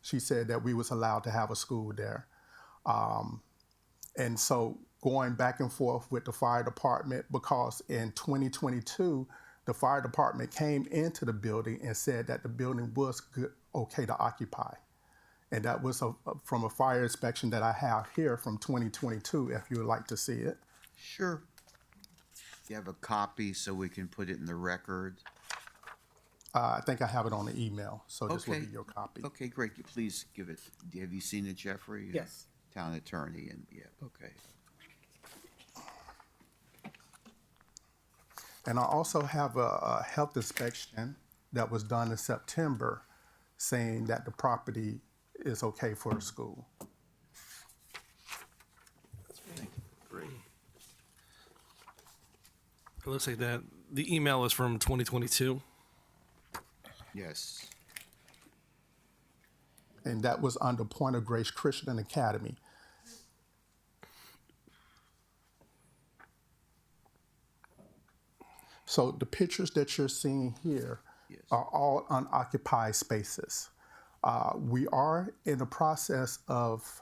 She said that we was allowed to have a school there. And so going back and forth with the fire department, because in 2022, the fire department came into the building and said that the building was okay to occupy. And that was from a fire inspection that I have here from 2022, if you would like to see it. Sure. You have a copy so we can put it in the record? I think I have it on the email, so this will be your copy. Okay, great. Please give it. Have you seen it, Jeffrey? Yes. Town attorney, and yeah, okay. And I also have a health inspection that was done in September saying that the property is okay for the school. Great. It looks like that the email is from 2022. Yes. And that was under Point of Grace Christian Academy. So the pictures that you're seeing here are all unoccupied spaces. We are in the process of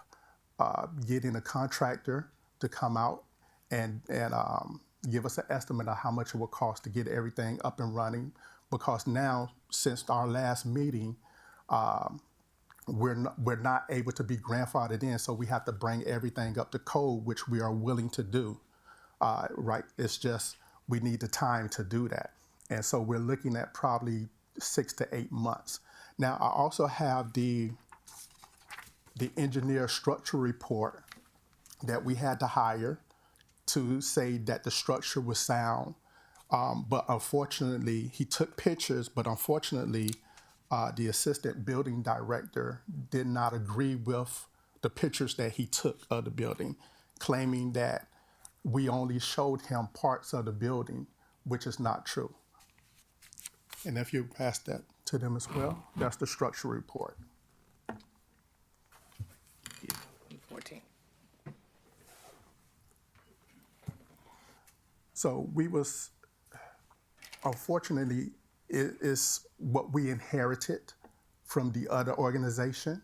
getting a contractor to come out and give us an estimate of how much it will cost to get everything up and running. Because now, since our last meeting, we're not able to be grandfathered in, so we have to bring everything up to code, which we are willing to do. Right? It's just we need the time to do that, and so we're looking at probably 6 to 8 months. Now, I also have the engineer structure report that we had to hire to say that the structure was sound. But unfortunately, he took pictures, but unfortunately, the assistant building director did not agree with the pictures that he took of the building, claiming that we only showed him parts of the building, which is not true. And if you pass that to them as well, that's the structure report. 14. So we was, unfortunately, it is what we inherited from the other organization.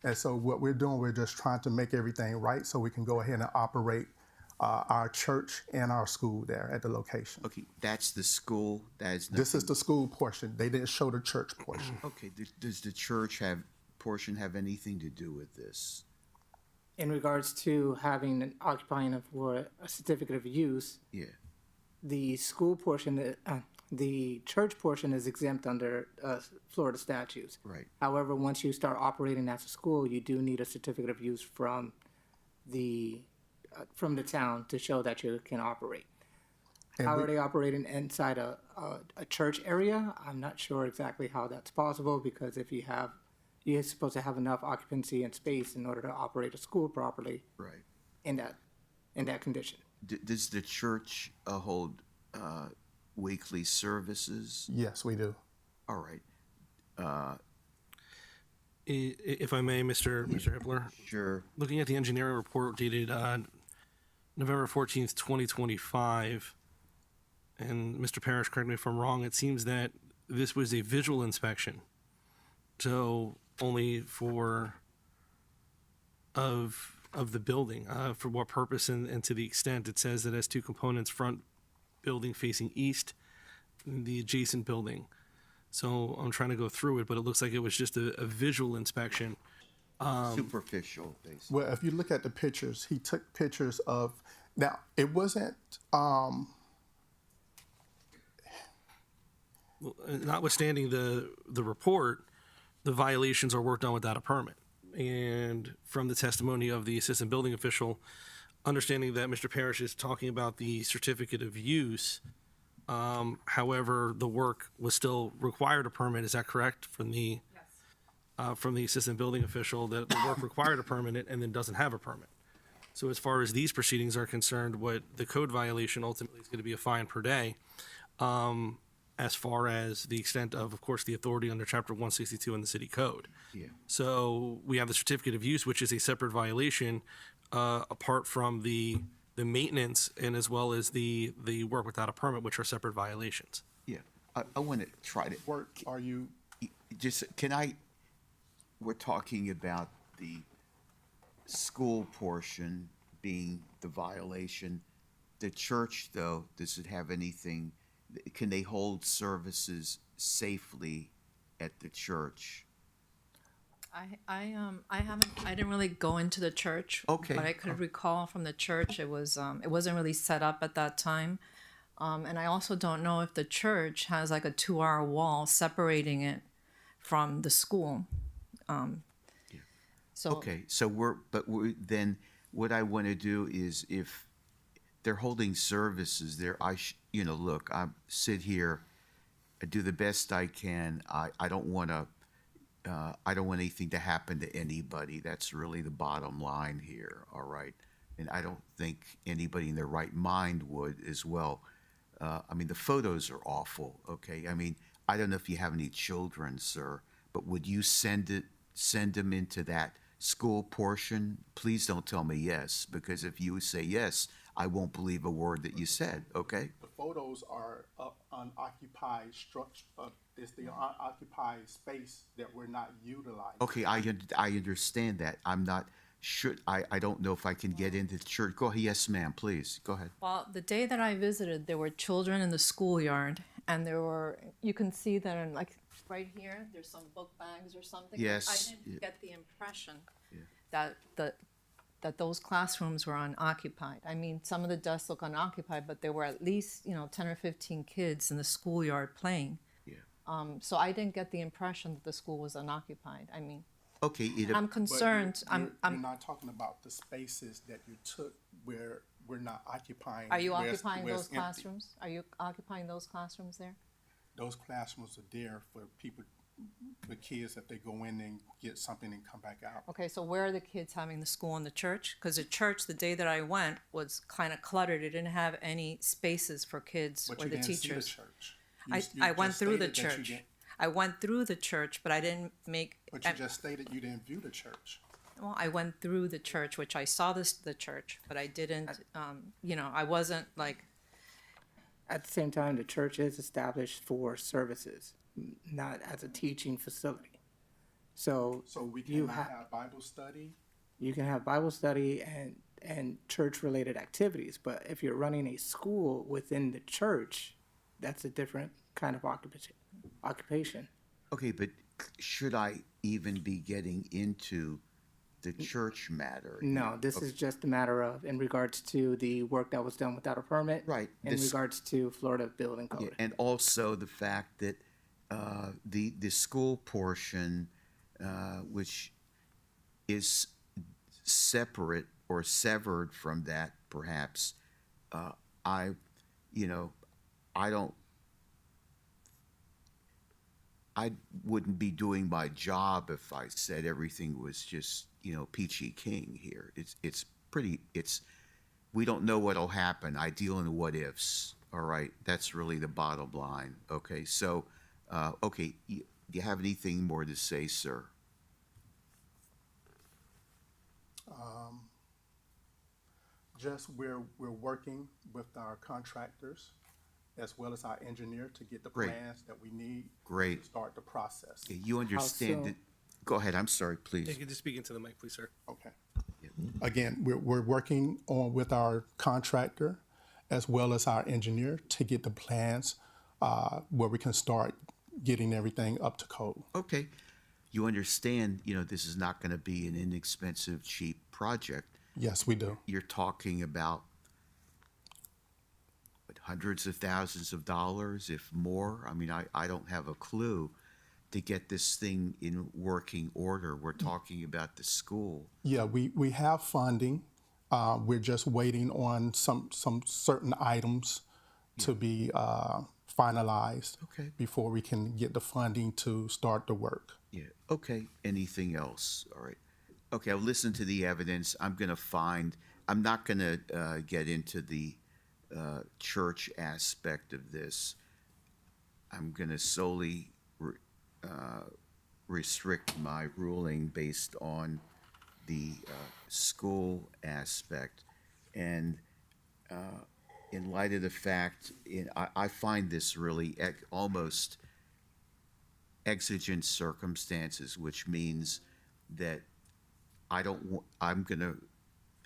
And so what we're doing, we're just trying to make everything right so we can go ahead and operate our church and our school there at the location. Okay, that's the school. That is This is the school portion. They didn't show the church portion. Okay, does the church portion have anything to do with this? In regards to having occupying for a certificate of use, Yeah. the school portion, the church portion is exempt under Florida statutes. Right. However, once you start operating as a school, you do need a certificate of use from the town to show that you can operate. And How we- are they operating inside a church area? I'm not sure exactly how that's possible, because if you're supposed to have enough occupancy and space in order to operate a school properly. Right. In that condition. Does the church hold weekly services? Yes, we do. All right. If I may, Mr. Hippler. Sure. Looking at the engineering report dated November 14th, 2025, and Mr. Parrish, correct me if I'm wrong, it seems that this was a visual inspection. So only of the building, for what purpose and to the extent it says that it has two components, front building facing east, and the adjacent building. So I'm trying to go through it, but it looks like it was just a visual inspection. Superficial, basically. Well, if you look at the pictures, he took pictures of, now, it wasn't, Notwithstanding the report, the violations are worked on without a permit. And from the testimony of the assistant building official, understanding that Mr. Parrish is talking about the certificate of use, however, the work was still required a permit. Is that correct from the assistant building official, that the work required a permit and then doesn't have a permit? So as far as these proceedings are concerned, what the code violation ultimately is going to be a fine per day. As far as the extent of course, the authority under Chapter 162 in the city code. Yeah. So we have the certificate of use, which is a separate violation, apart from the maintenance and as well as the work without a permit, which are separate violations. Yeah. I want to try to work, are you? Just, we're talking about the school portion being the violation. The church, though, does it have anything? Can they hold services safely at the church? I didn't really go into the church. Okay. But I could recall from the church, it wasn't really set up at that time. And I also don't know if the church has like a 2-hour wall separating it from the school. So Okay, so then what I want to do is, if they're holding services there, look, I sit here, I do the best I can. I don't want anything to happen to anybody. That's really the bottom line here, all right? And I don't think anybody in their right mind would as well. The photos are awful, okay? I don't know if you have any children, sir, but would you send them into that school portion? Please don't tell me yes, because if you say yes, I won't believe a word that you said, okay? The photos are unoccupied structure. It's the unoccupied space that we're not utilizing. Okay, I understand that. I'm not I don't know if I can get into the church. Go ahead. Yes, ma'am, please. Go ahead. Well, the day that I visited, there were children in the schoolyard, and you can see that in, like, right here, there's some book bags or something. Yes, I yeah. didn't get the impression that those classrooms were unoccupied. I mean, some of the desks look unoccupied, but there were at least, 10 or 15 kids in the schoolyard playing. Yeah. So I didn't get the impression that the school was unoccupied. I mean, Okay. I'm concerned. You're I'm not talking about the spaces that you took where we're not occupying. Are you where it's- occupying where those it's empty. classrooms? Are you occupying those classrooms there? Those classrooms are there for people, the kids, if they go in and get something and come back out. Okay, so where are the kids having the school and the church? Because the church, the day that I went, was kind of cluttered. It didn't have any spaces for kids But or you the didn't see the teachers. church. You I went just through the stated that you church. didn't- I went through the church, but I didn't make. But you just stated you didn't view the church. Well, I went through the church, which I saw the church, but I didn't. I wasn't like. At the same time, the church is established for services, not as a teaching facility. So we you cannot have have Bible study. you can have Bible study and church-related activities, but if you're running a school within the church, that's a different kind of occupation. Okay, but should I even be getting into the church matter? No, this is just a matter of, in regards to the work that was done without a permit. Right. In regards to Florida Building Yeah, Code. and also the fact that the school portion, which is separate or severed from that, perhaps, I wouldn't be doing my job if I said everything was just, peachy keen here. We don't know what'll happen. I deal in what ifs. All right. That's really the bottom line. Okay. So, do you have anything more to say, sir? Just we're working with our contractors as well as our engineer to get the Great. plans that we need Great. to start the process. Okay, you understand soon? that. Go ahead. I'm sorry, please. You can just speak into the mic, please, sir. Okay. Again, we're working on with our contractor as well as our engineer to get the plans where we can start getting everything up to code. Okay. You understand, this is not going to be an inexpensive, cheap project. Yes, we do. You're talking about hundreds of thousands of dollars, if more. I mean, I don't have a clue to get this thing in working order. We're talking about the school. Yeah, we have funding. We're just waiting on some certain items to be finalized before we can get the funding to start the work. Yeah. Okay. Anything else? All right. Okay. I'll listen to the evidence. I'm not going to get into the church aspect of this. I'm going to solely restrict my ruling based on the school aspect. And in light of the fact, I find this really almost exigent circumstances, which means that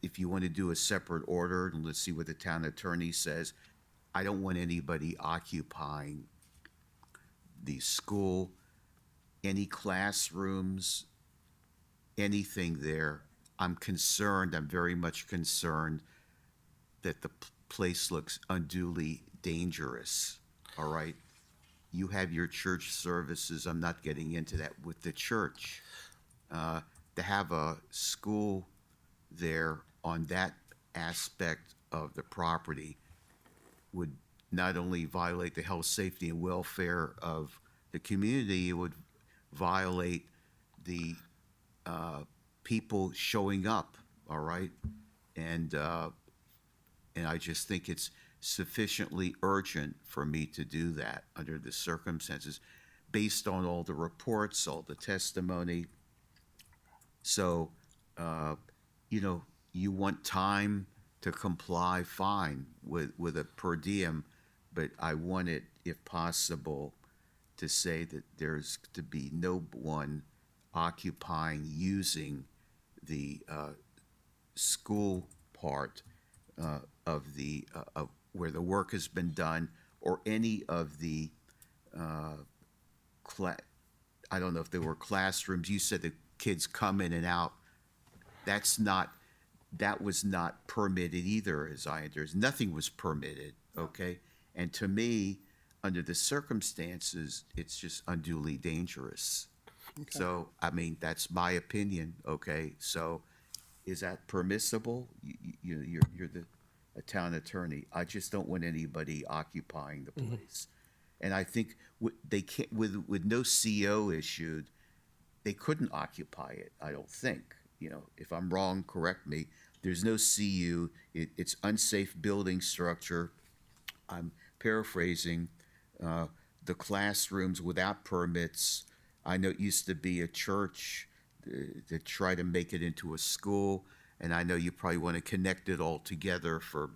if you want to do a separate order, and let's see what the town attorney says, I don't want anybody occupying the school, any classrooms, anything there. I'm very much concerned that the place looks unduly dangerous, all right? You have your church services. I'm not getting into that with the church. To have a school there on that aspect of the property would not only violate the health, safety, and welfare of the community, it would violate the people showing up, all right? And I just think it's sufficiently urgent for me to do that under the circumstances, based on all the reports, all the testimony. So, you want time to comply, fine, with a per diem, but I want it, if possible, to say that there's to be no one occupying, using the school part of the of where the work has been done, or any of the I don't know if there were classrooms. You said the kids come in and out. That was not permitted either, as I understand. Nothing was permitted, okay? And to me, under the circumstances, it's just unduly dangerous. Okay. So, I mean, that's my opinion, okay? So, is that permissible? You're a town attorney. I just don't want anybody occupying the place. And I think they can't, with no CO issued, they couldn't occupy it, I don't think. You know, if I'm wrong, correct me. There's no CU. It's unsafe building structure. I'm paraphrasing. The classrooms without permits. I know it used to be a church to try to make it into a school, and I know you probably want to connect it all together for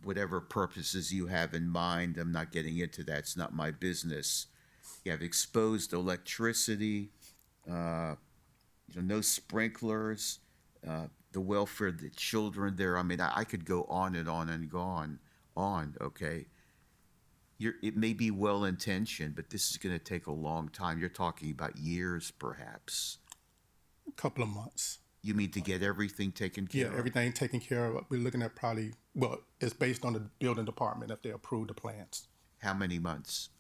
whatever purposes you have in mind. I'm not getting into that. It's not my business. You have exposed electricity, no sprinklers, the welfare of the children there. I mean, I could go on and on and go on, okay? It may be well-intentioned, but this is going to take a long time. You're talking about years, perhaps. A couple of months. You mean to get everything taken care of? Yeah, everything taken care of. We're looking at probably, well, it's based on the building department if they approve the plans. How many months?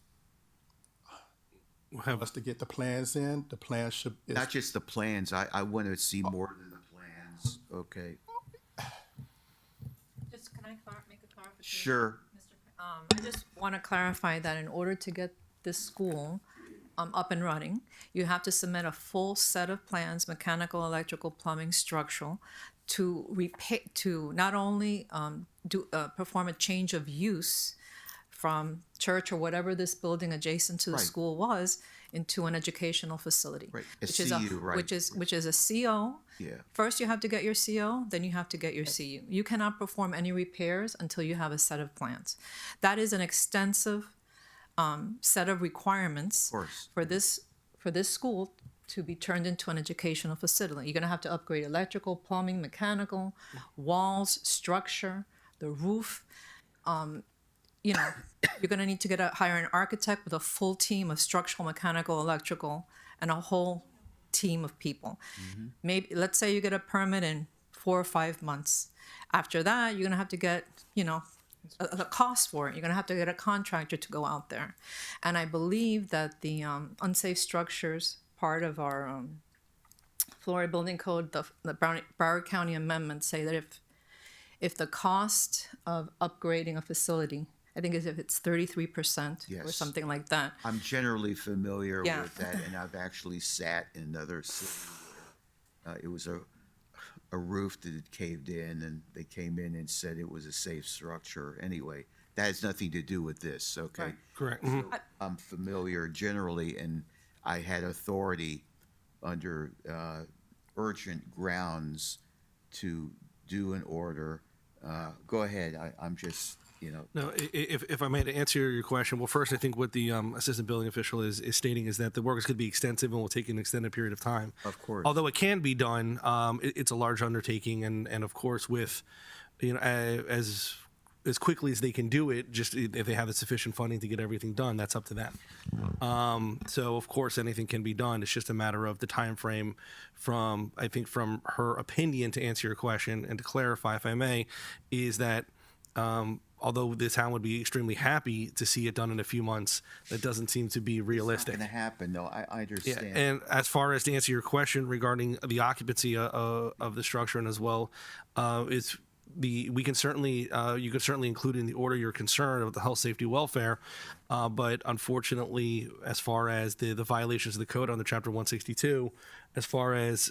Us to get the plans in. The plans should... Not just the plans. I want to see more than the plans. Okay. Just, can I make a clarification? Sure. I just want to clarify that in order to get this school up and running, you have to submit a full set of plans, mechanical, electrical, plumbing, structural, to not only perform a change of use from church or whatever this building adjacent to the school was into an educational facility, right. which is a CO. Yeah. First, you have to get your CO, then you have to get your CU. You cannot perform any repairs until you have a set of plans. That is an extensive set of requirements for this school to be turned into an educational facility. You're going to have to upgrade electrical, plumbing, mechanical, walls, structure, the roof. You're going to need to hire an architect with a full team of structural, mechanical, electrical, and a whole team of people. Mm-hmm. Maybe, let's say you get a permit in 4 or 5 months. After that, you're going to have to get, a cost for it. You're going to have to get a contractor to go out there. And I believe that the unsafe structures part of our Florida Building Code, the Broward County amendments say that if the cost of upgrading a facility, I think if it's 33% or something like that. I'm generally familiar with that, and I've actually sat in another city where it was a roof that had caved in, and they came in and said it was a safe structure. Anyway, that has nothing to do with this, okay? Right. Correct. So I'm familiar generally, and I had authority under urgent grounds to do an order. Go ahead. I'm just... No, if I may to answer your question, well, first, I think what the assistant building official is stating is that the work is going to be extensive and will take an extended period of time. Of course. Although it can be done, it's a large undertaking, and of course, with as quickly as they can do it, just if they have the sufficient funding to get everything done, that's up to them. So of course, anything can be done. It's just a matter of the time frame. From her opinion, to answer your question and to clarify, if I may, is that. Although the town would be extremely happy to see it done in a few months, that doesn't seem to be realistic. It's not going to happen, though. I understand. Yeah, and as far as to answer your question regarding the occupancy of the structure, and as well, we can certainly you can certainly include in the order your concern of the health, safety, welfare, but unfortunately, as far as the violations of the code under Chapter 162, as far as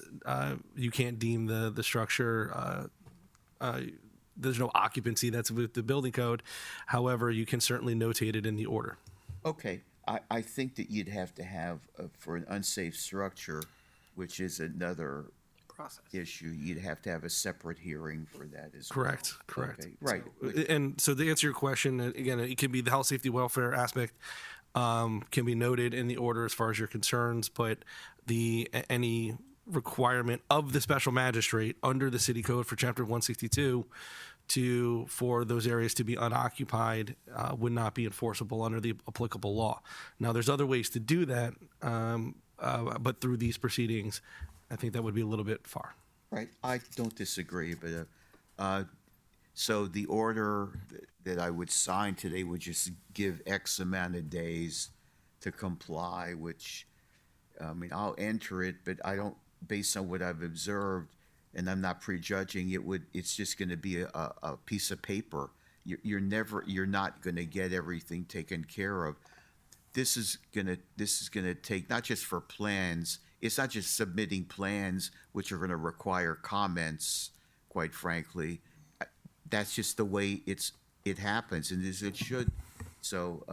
you can't deem the structure. There's no occupancy that's with the building code. However, you can certainly notate it in the order. Okay. I think that you'd have to have, for an unsafe structure, which is another process issue, you'd have to have a separate hearing for that as well. Correct. Okay. Right. And so to answer your question, again, it can be the health, safety, welfare aspect can be noted in the order as far as your concerns, but any requirement of the special magistrate under the city code for chapter 162 for those areas to be unoccupied would not be enforceable under the applicable law. Now, there's other ways to do that, but through these proceedings, I think that would be a little bit far. Right, I don't disagree, but, so the order that I would sign today would just give X amount of days to comply, which, I mean, I'll enter it, but I don't, based on what I've observed, and I'm not prejudging, it's just gonna be a piece of paper. You're not gonna get everything taken care of. This is gonna take, not just for plans, it's not just submitting plans, which are gonna require comments, quite frankly. That's just the way it happens, and as it should. So,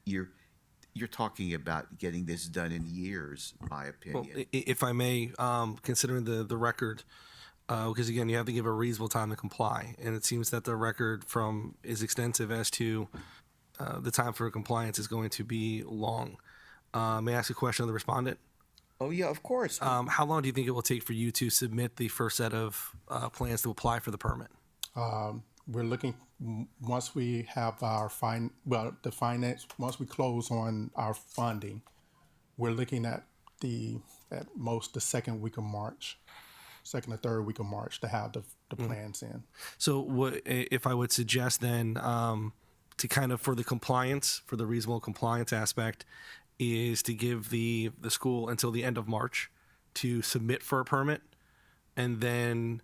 you're talking about getting this done in years, in my opinion. Well, if I may, considering the record, because again, you have to give a reasonable time to comply, and it seems that the record is extensive as to the time for compliance is going to be long. May I ask a question of the respondent? Oh, yeah, of course. How long do you think it will take for you to submit the first set of plans to apply for the permit? We're looking, once we have our once we close on our funding, we're looking at most the second week of March, second or third week of March to have the plans in. So what, if I would suggest then, to kind of, for the reasonable compliance aspect, is to give the school until the end of March to submit for a permit, and then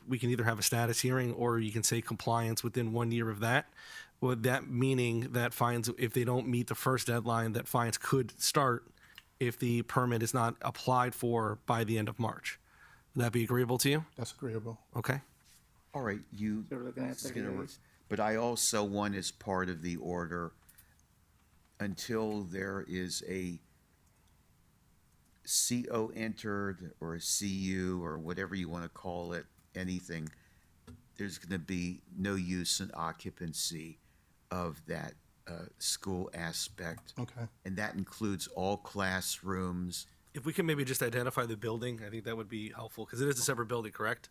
we can either have a status hearing, or you can say compliance within 1 year of that. Would that meaning that fines, if they don't meet the first deadline, that fines could start if the permit is not applied for by the end of March? Would that be agreeable to you? That's agreeable. Okay. All right, You're looking at 30 days. but I also want, as part of the order, until there is a CO entered, or a CU, or whatever you want to call it, anything, there's going to be no use in occupancy of that school aspect. Okay. And that includes all classrooms. If we can maybe just identify the building, I think that would be helpful, because it is a separate building, correct?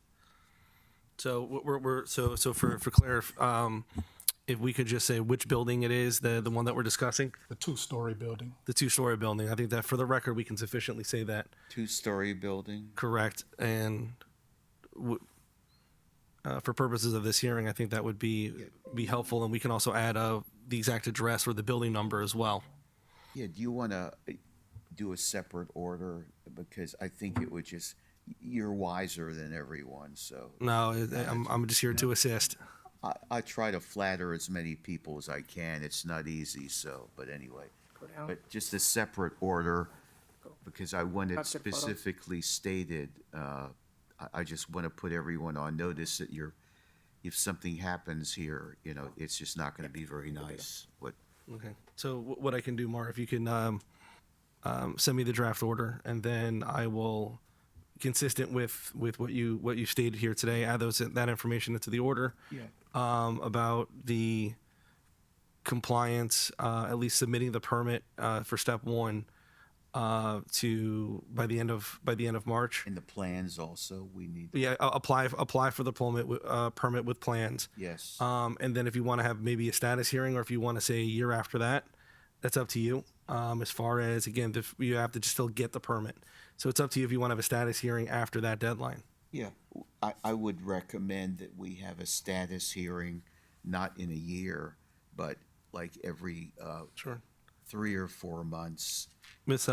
So so for Claire, if we could just say which building it is, the one that we're discussing, The two-story building. the two-story building. I think that for the record, we can sufficiently say that. Two-story building. Correct. And for purposes of this hearing, I think that would be helpful, and we can also add the exact address or the building number as well. Yeah, do you want to do a separate order? Because I think it would just, you're wiser than everyone, so. No, I'm just here to assist. I try to flatter as many people as I can. It's not easy, so, but anyway. down. But just a separate order, because I want it Capture photos. specifically stated. I just want to put everyone on notice that if something happens here, it's just not going to be very nice. Okay. So what I can do, Mar, if you can send me the draft order, and then I will, consistent with what you stated here today, add that information into the order. Yeah. About the compliance, at least submitting the permit for step one to by the end of March. And the plans also, we need. Yeah, apply for the permit with plans. Yes. And then if you want to have maybe a status hearing, or if you want to say a year after that, that's up to you. As far as, again, you have to still get the permit. So it's up to you if you want to have a status hearing after that deadline. Yeah, I would recommend that we have a status hearing, not in a year, but like every Sure. 3 or 4 months. Miss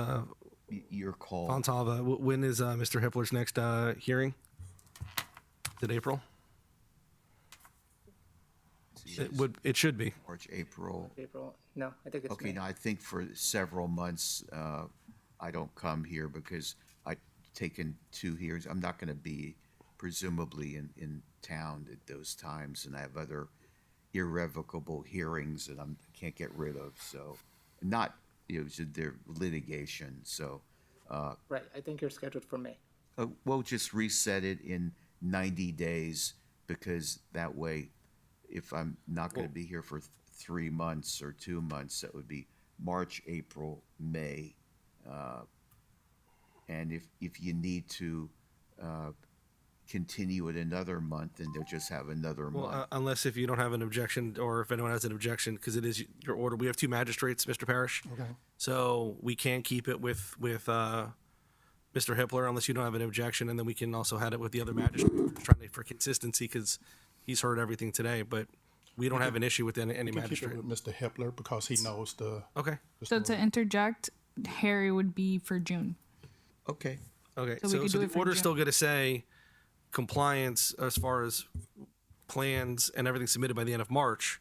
Your call. Fontalva, when is Mr. Hippler's next hearing? Is it April? It should be. March, April. April, no, I think it's Okay, May. now I think for several months, I don't come here because I've taken 2 hearings. I'm not going to be presumably in town at those times, and I have other irrevocable hearings that I can't get rid of. So, not they're litigation. So, Right, I think you're scheduled for May. we'll just reset it in 90 days, because that way, if I'm not going to be here for 3 months or 2 months, that would be March, April, May, And if you need to continue it another month, then they'll just have another Well, month. unless if you don't have an objection, or if anyone has an objection, because it is your order. We have two magistrates, Mr. Parrish. Okay. So we can keep it with Mr. Hippler unless you don't have an objection, and then we can also have it with the other magistrate. We're just trying to, for consistency, because he's heard everything today, but we don't have an issue with any We can keep magistrate. it with Mr. Hippler because he knows the. Okay. So to interject, Harry would be for June. Okay. Okay. So we So, could so do the it for order's June. still going to say compliance as far as plans and everything submitted by the end of March,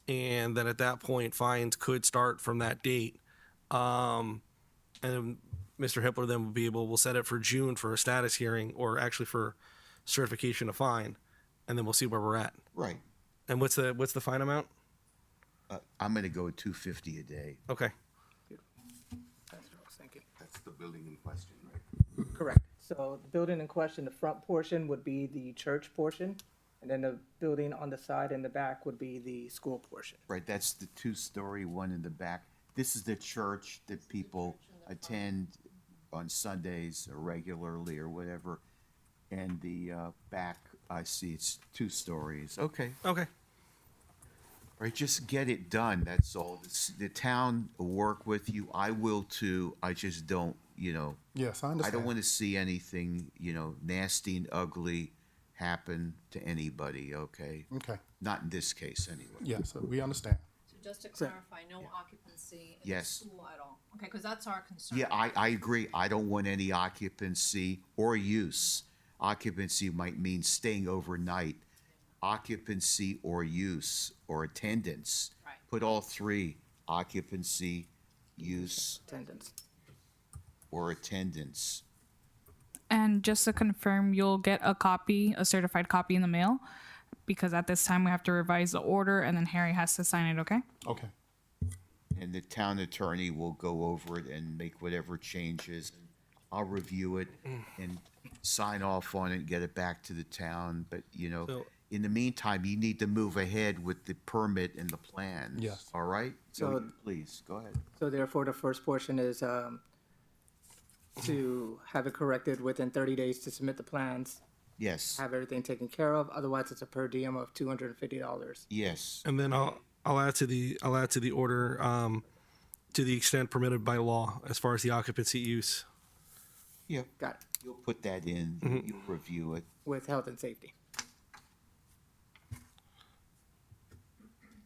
and then at that point fines could start from that date. And then Mr. Hippler then will set it for June for a status hearing, or actually for certification of fine, and then we'll see where we're at. Right. And what's the fine amount? I'm going to go with $250 a day. Okay. Thank you. That's the building in question, right? Correct. So the building in question, the front portion would be the church portion, and then the building on the side and the back would be the school portion. Right, that's the two-story one in the back. This is the church that people attend on Sundays or regularly or whatever. And the back, I see it's 2 stories. Okay. Okay. Right, just get it done, that's all. The town will work with you. I will too. I just don't, Yes, I I understand. don't want to see anything, nasty and ugly happen to anybody, okay? Okay. Not in this case, anyway. Yes, we understand. So just to clarify, no occupancy in the Yes. school at all? Okay, because that's our concern. Yeah, I agree. I don't want any occupancy or use. Occupancy might mean staying overnight. Occupancy or use or attendance. Right. Put all 3, occupancy, use, Attendance. or attendance. And just to confirm, you'll get a certified copy in the mail, because at this time we have to revise the order and then Harry has to sign it, okay? Okay. And the town attorney will go over it and make whatever changes. I'll review it and sign off on it and get it back to the town. But, So- in the meantime, you need to move ahead with the permit and the plans. Yes. All right? So- Please, go ahead. So therefore, the first portion is to have it corrected within 30 days to submit the plans, Yes, have everything taken care of. Otherwise, it's a per diem of $250. yes. And then I'll add to the order to the extent permitted by law as far as the occupancy use. Yeah, Got it. you'll put that in, you'll review it. With health and safety.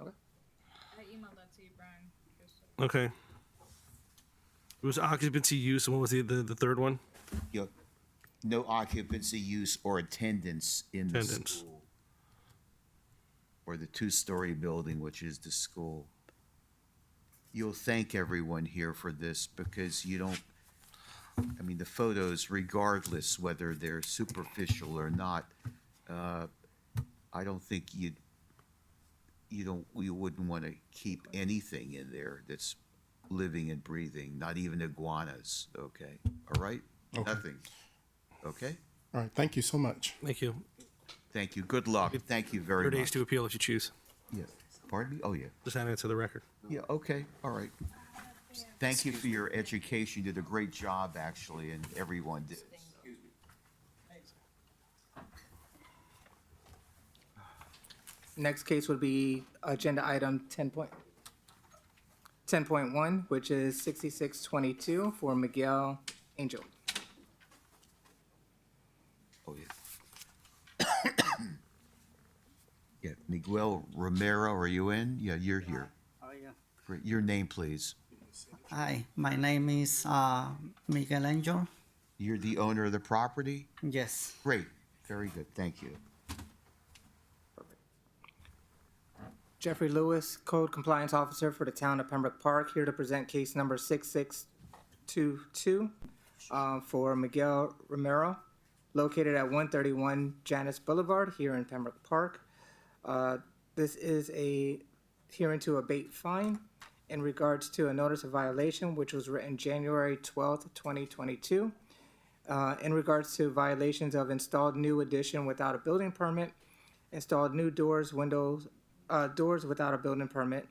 Okay. I emailed that to you, Brian. Okay. It was occupancy use, and what was the third one? You know, no occupancy, use, or attendance in the Attendance. school. Or the 2-story building, which is the school. You'll thank everyone here for this because you don't, the photos, regardless whether they're superficial or not, I don't think you wouldn't want to keep anything in there that's living and breathing, not even iguanas, okay? All right? Okay. Nothing. Okay? All right. Thank you so much. Thank you. Thank you. Good luck. Thank you very 30 much. days to appeal if you choose. Yeah. Pardon me? Oh, yeah. Just add it to the record. Yeah, okay, all right. Thank you for your education. You did a great job, actually, and everyone did. Next case would be agenda item 10.1, which is 6622 for Miguel Angel. Oh, yeah. Yeah, Miguel Romero, are you in? Yeah, you're here. Oh, yeah. Great. Your name, please. Hi, my name is Miguel Angel. You're the owner of the property? Yes. Great, very good, thank you. Jeffrey Lewis, Code Compliance Officer for the Town of Pembroke Park, here to present case number 6622 for Miguel Romero, located at 131 Janus Boulevard here in Pembroke Park. This is a hearing to abate fine in regards to a notice of violation, which was written January 12th, 2022. In regards to violations of installed new addition without a building permit, installed new doors, windows, doors without a building permit,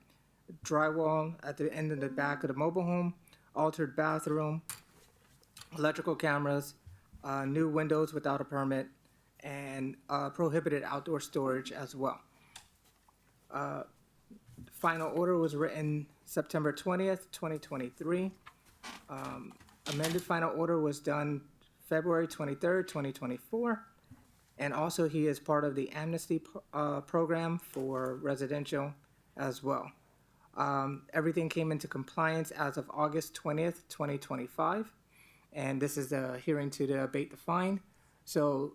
drywall at the end of the back of the mobile home, altered bathroom, electrical cameras, new windows without a permit, and prohibited outdoor storage as well. Final order was written September 20th, 2023. Amended final order was done February 23rd, 2024. And also he is part of the amnesty program for residential as well. Everything came into compliance as of August 20th, 2025. And this is the hearing to abate the fine. So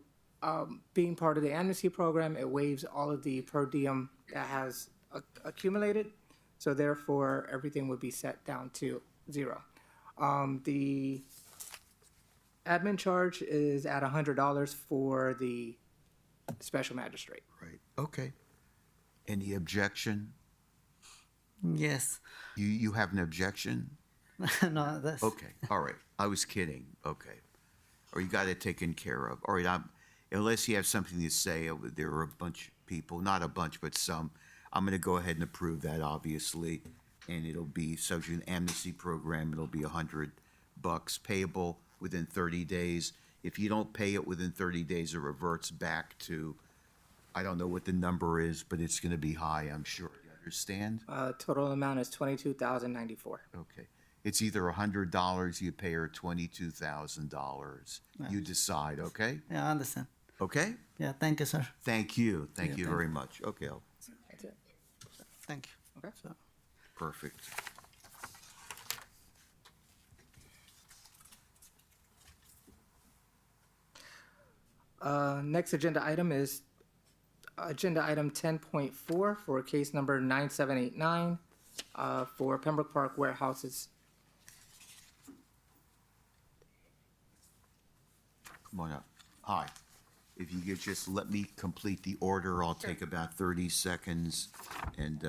being part of the amnesty program, it waives all of the per diem that has accumulated. So therefore, everything would be set down to zero. The admin charge is at $100 for the special magistrate. Right, okay. Any objection? Yes. You have an objection? No, that's Okay, all right. I was kidding. Okay. Or you got it taken care of. All right, unless you have something to say, there are a bunch of people, not a bunch, but some. I'm going to go ahead and approve that, obviously, and it'll be subject to an amnesty program. It'll be $100 payable within 30 days. If you don't pay it within 30 days, it reverts back to, I don't know what the number is, but it's going to be high, I'm sure. You understand? Total amount is $22,094. Okay. It's either $100 you pay or $22,000. You decide, okay? Yeah, I understand. Okay? Yeah, thank you, sir. Thank you. Thank Yeah, you thank very you. much. Okay, That's it. Thank you. Okay. So, perfect. Next agenda item is agenda item 10.4 for case number 9789 for Pembroke Park warehouses. Come on up. Hi. If you could just let me complete the order, I'll take about 30 seconds and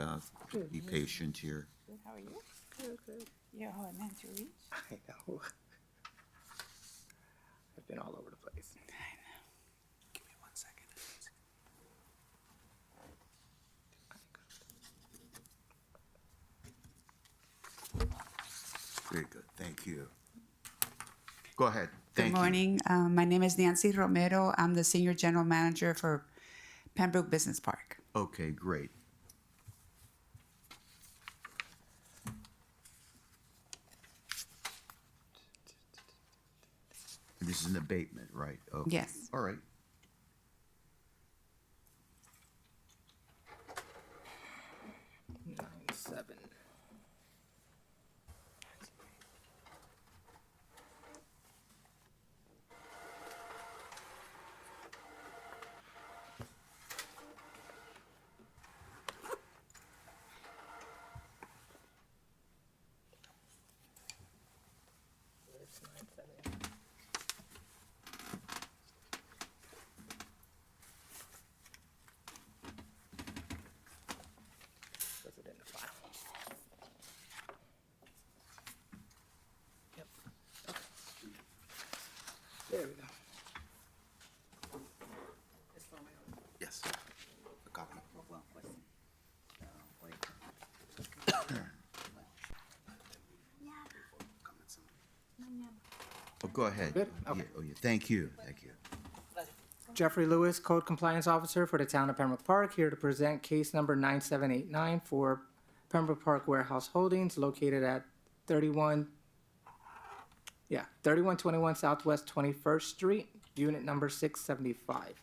be patient here. Good, how are you? Good, good. You're hard man to reach. I know. I've been all over the place. Give me 1 second. Very good. Thank you. Go ahead. Thank Good morning. My name is Nancy Romero. I'm the Senior General Manager for Pembroke Business Park. you. Okay, great. And this is an abatement, right? Okay. Yes. All right. Seven. Was it in the file? Yep. Okay. There we go. Yes. A copy. Oh, go ahead. Good? Okay. Yeah, oh, yeah. Thank you. Thank you. Jeffrey Lewis, Code Compliance Officer for the Town of Pembroke Park, here to present case number 9789 for Pembroke Park Warehouse Holdings located at 3121 Southwest 21st Street, unit number 675.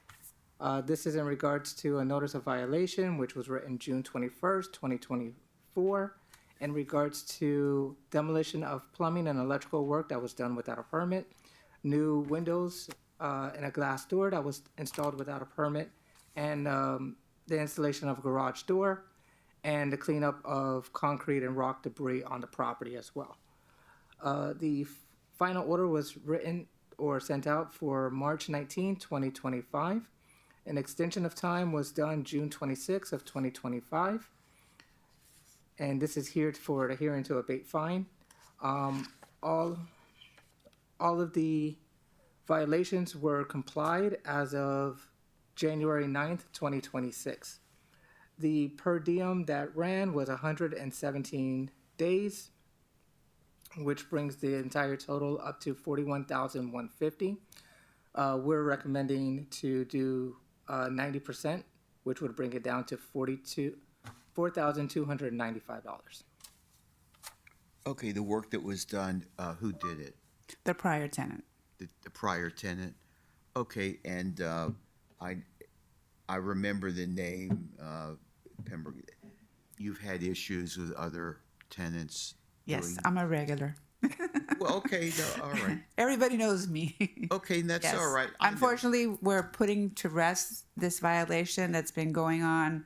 This is in regards to a notice of violation, which was written June 21st, 2024, in regards to demolition of plumbing and electrical work that was done without a permit, new windows and a glass door that was installed without a permit, and the installation of a garage door, and the cleanup of concrete and rock debris on the property as well. The final order was written or sent out for March 19, 2025. An extension of time was done June 26 of 2025. And this is here for the hearing to abate fine. All of the violations were complied as of January 9th, 2026. The per diem that ran was 117 days. which brings the entire total up to $41,150. We're recommending to do 90%, which would bring it down to $4,295. Okay, the work that was done, who did it? The prior tenant. The prior tenant? Okay, and I remember the name, Pembroke. You've had issues with other tenants? Yes, doing- I'm a regular. Well, okay, no, all right. Everybody knows me. Okay, and that's Yes. all right. I know. Unfortunately, we're putting to rest this violation that's been going on,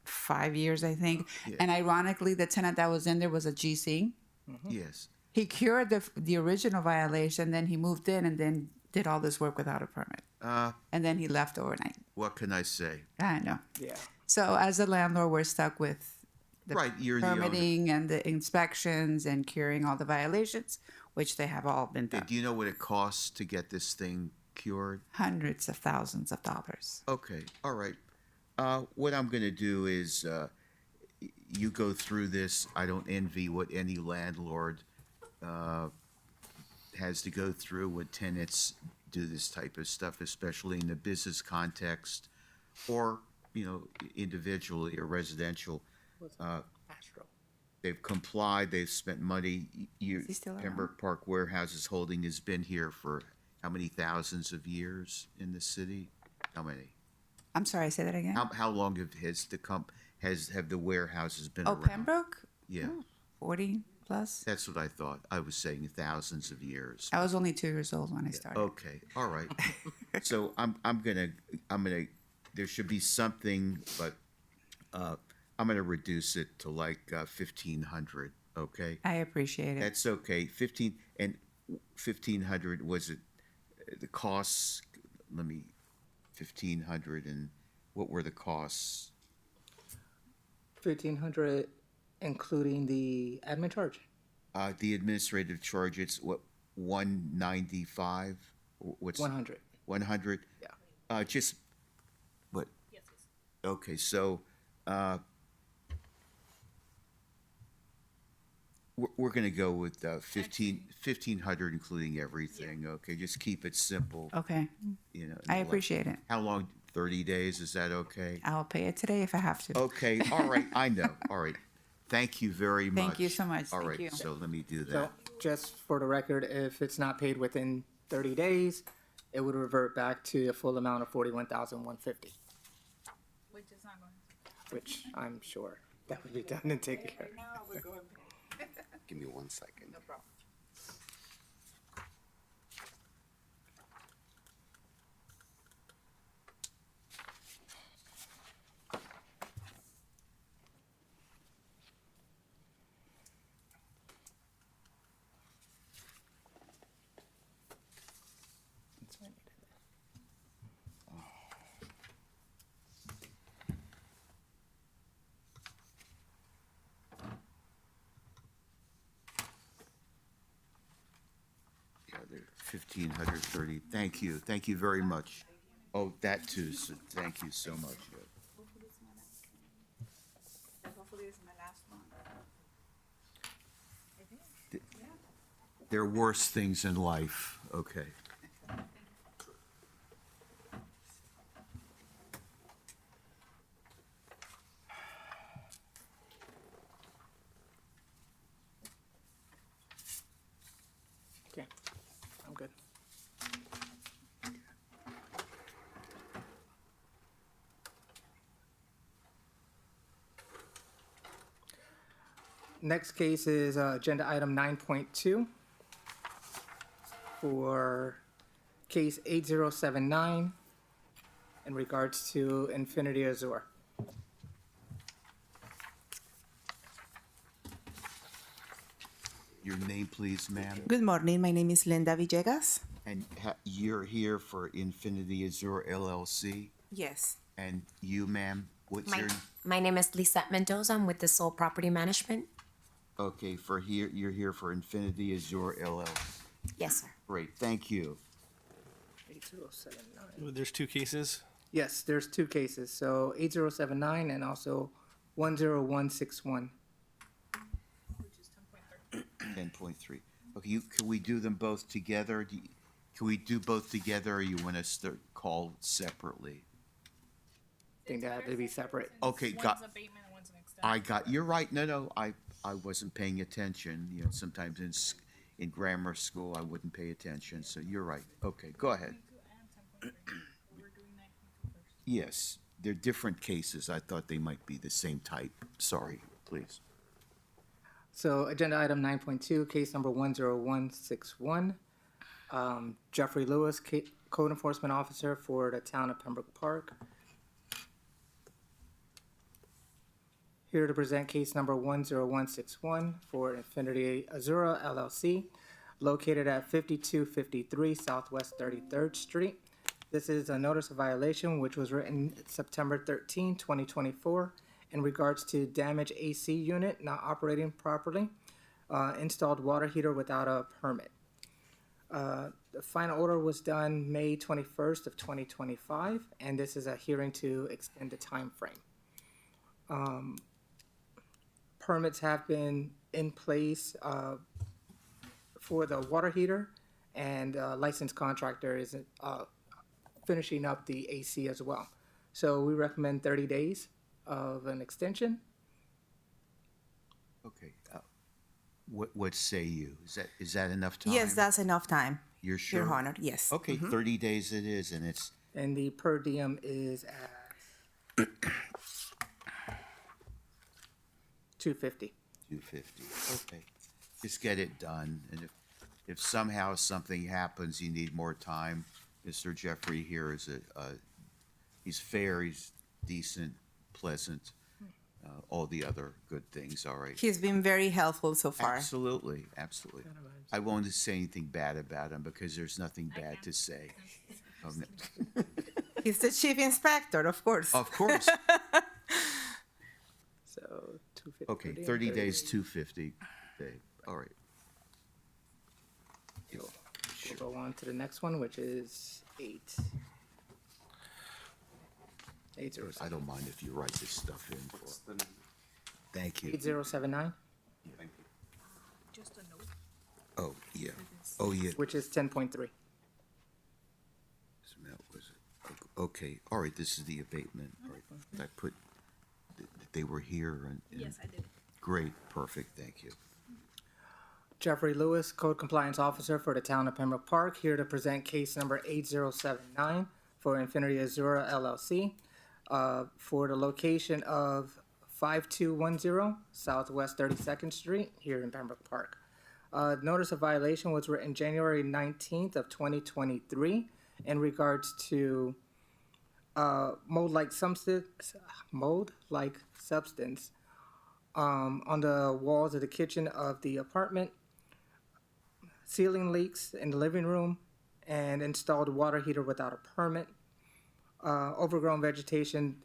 5 years, I think. Yeah. And ironically, the tenant that was in there was a GC. Yes. He cured the original violation, then he moved in and then did all this work without a permit. And then he left overnight. What can I say? I know. Yeah. So as a landlord, we're stuck with the Right, you're the owner. permitting and the inspections and curing all the violations, which they have all been done. Do you know what it costs to get this thing cured? Hundreds of thousands of dollars. Okay, all right. What I'm going to do is you go through this. I don't envy what any landlord has to go through when tenants do this type of stuff, especially in the business context or, individually or residential. They've complied. They've spent money. Is he still around? Pembroke Park Warehouses Holding has been here for how many thousands of years in the city? How many? I'm sorry, say that again. How long have the warehouses been Oh, around? Pembroke? Yeah, 40 plus. that's what I thought. I was saying thousands of years. I was only 2 years old when I started. Okay, all right. So I'm gonna. There should be something, but I'm gonna reduce it to like 1,500. Okay. I appreciate it. That's okay. 1,500 was it? The costs. 1,500, and what were the costs? 1,500, including the admin charge. The administrative charge, it's what, 195? What's 100. 100? Yeah. Just what? Yes. Okay, so we're going to go with 1,500, including everything. Okay, just keep it simple. Okay. I appreciate it. How long? 30 days? Is that okay? I'll pay it today if I have to. Okay. All right. I know. All right. Thank you very much. Thank you so much. All Thank right. you. So let me do So that. just for the record, if it's not paid within 30 days, it would revert back to a full amount of $41,150, Which is not going which I'm sure that would be done and taken care of. Give me 1 second. No problem. Yeah, they're 1,530. Thank you. Thank you very much. Oh, that too. So thank you so much. There are worse things in life. Okay. Okay, I'm good. Next case is agenda item 9.2 for case 8079 in regards to Infinity Azure. Your name, please, ma'am. Good morning. My name is Linda Villegas. And you're here for Infinity Azure LLC? Yes. And you, ma'am, what's your? My name is Lisette Mendoza. I'm with the Soul Property Management. Okay, you're here for Infinity Azure LLC. Yes, sir. Great, thank you. 8079. There's 2 cases. Yes, there's 2 cases. So 8079 and also 10161. 10.3. Okay, can we do them both together? Can we do both together, or you want us to call separately? I think they have to be separate. Okay, you're right. No, I wasn't paying attention. You know, sometimes in grammar school, I wouldn't pay attention, so you're right. Okay, go ahead. Yes, they're different cases. I thought they might be the same type. Sorry, please. So agenda item 9.2, case number 10161. Jeffrey Lewis, Code Enforcement Officer for the town of Pembroke Park. Here to present case number 10161 for Infinity Azura LLC, located at 5253 Southwest 33rd Street. This is a notice of violation which was written September 13, 2024, in regards to damaged AC unit not operating properly, installed water heater without a permit. The final order was done May 21st of 2025, and this is a hearing to extend the time frame. Permits have been in place for the water heater, and licensed contractor is finishing up the AC as well. So we recommend 30 days of an extension. Okay. What say you? Is that enough time? Yes, that's enough time. You're sure? Your Honor, yes. Okay, 30 days it is, and it's... And the per diem is at $250. Okay. Just get it done, and if somehow something happens, you need more time, Mr. Jeffrey here is he's fair, he's decent, pleasant, all the other good things, all right? He's been very helpful so far. Absolutely. I won't say anything bad about him because there's nothing bad to say. He's the chief inspector, of course. Of course. So 250. Okay, 30 days, 250. Okay, all right. We'll go on to the next one, which is 8079. I don't mind if you write this stuff in for. Thank you. 8079. Just a note. Oh, yeah. Oh, yeah. Which is 10.3. Okay, all right, this is the abatement. All right, I put, they were here and. Yes, I did. Great, perfect, thank you. Jeffrey Lewis, Code Compliance Officer for the town of Pembroke Park, here to present case number 8079 for Infinity Azura LLC for the location of 5210 Southwest 32nd Street here in Pembroke Park. Notice of violation was written January 19th of 2023 in regards to mold-like substance on the walls of the kitchen of the apartment, ceiling leaks in the living room, and installed water heater without a permit, overgrown vegetation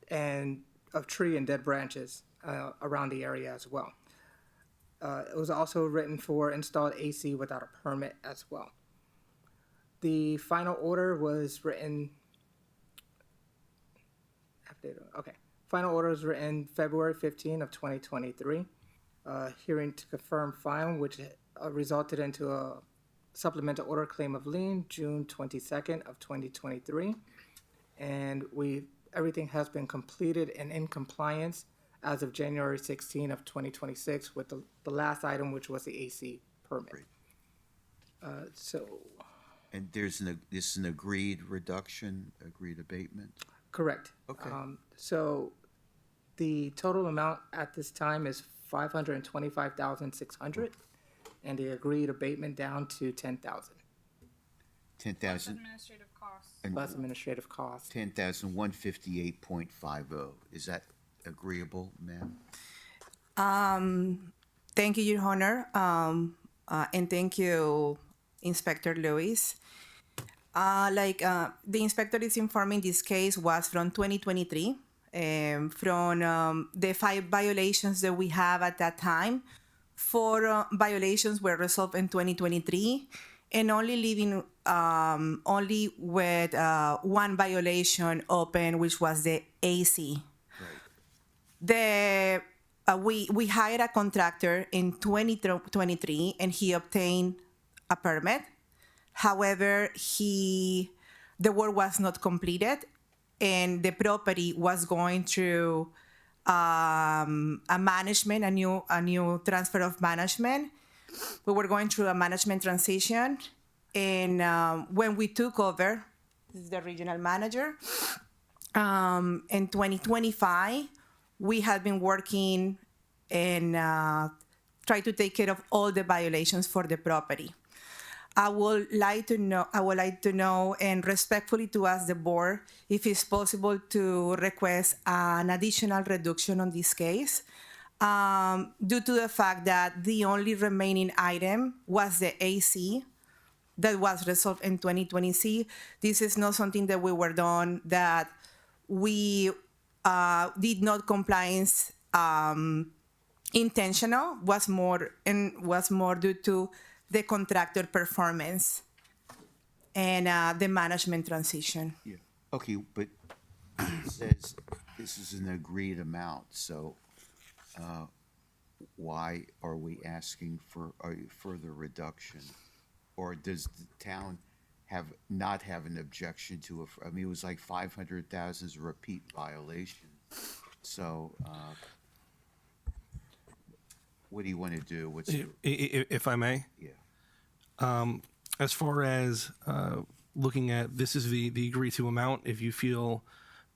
and of tree and dead branches around the area as well. It was also written for installed AC without a permit as well. The final order was written. Final order was written February 15 of 2023. Hearing to confirm file, which resulted into a supplemental order claim of lien June 22nd of 2023. And everything has been completed and in compliance as of January 16 of 2026 with the last item, which was the AC permit. And this is an agreed reduction, agreed abatement? Correct. Okay. So the total amount at this time is $525,600, and the agreed abatement down to $10,000. $10,000. Administrative costs. Plus administrative costs. $10,158.50. Is that agreeable, ma'am? Thank you, Your Honor, and thank you, Inspector Lewis. The inspector is informing this case was from 2023. From the 5 violations that we have at that time, 4 violations were resolved in 2023, and only leaving only with 1 violation open, which was the AC. Right. The we hired a contractor in 2023 and he obtained a permit. However, the work was not completed and the property was going through a new transfer of management. We were going through a management transition, and when we took over, this is the regional manager, in 2025, we had been working and try to take care of all the violations for the property. I would like to know and respectfully to ask the board if it's possible to request an additional reduction on this case due to the fact that the only remaining item was the AC that was resolved in 2020. This is not something that we were done, that we did not compliance intentional, was more due to the contractor performance and the management transition. Yeah. Okay, but it says this is an agreed amount, so why are we asking for a further reduction? Or does the town not have an objection to it? I mean, it was like 500,000 is a repeat violation. So what do you want to do? If I may? Yeah. As far as looking at, this is the agreed to amount. If you feel,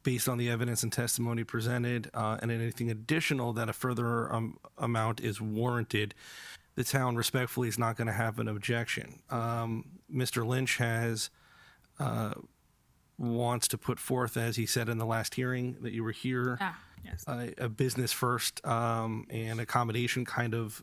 based on the evidence and testimony presented, and anything additional, that a further amount is warranted, the town respectfully is not going to have an objection. Mr. Lynch wants to put forth, as he said in the last hearing that you were here, Yes. a business first and accommodation kind of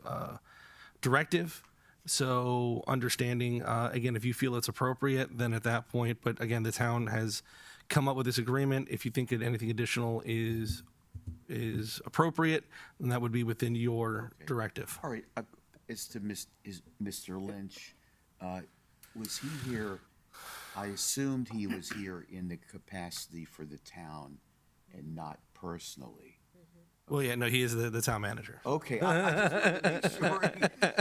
directive. So understanding, again, if you feel it's appropriate, then at that point, but again, the town has come up with this agreement. If you think that anything additional is appropriate, then that would be within your directive. All right, as to Mr. Lynch, was he here? I assumed he was here in the capacity for the town and not personally. Well, yeah, no, he is the town manager. Okay. I just wanted to make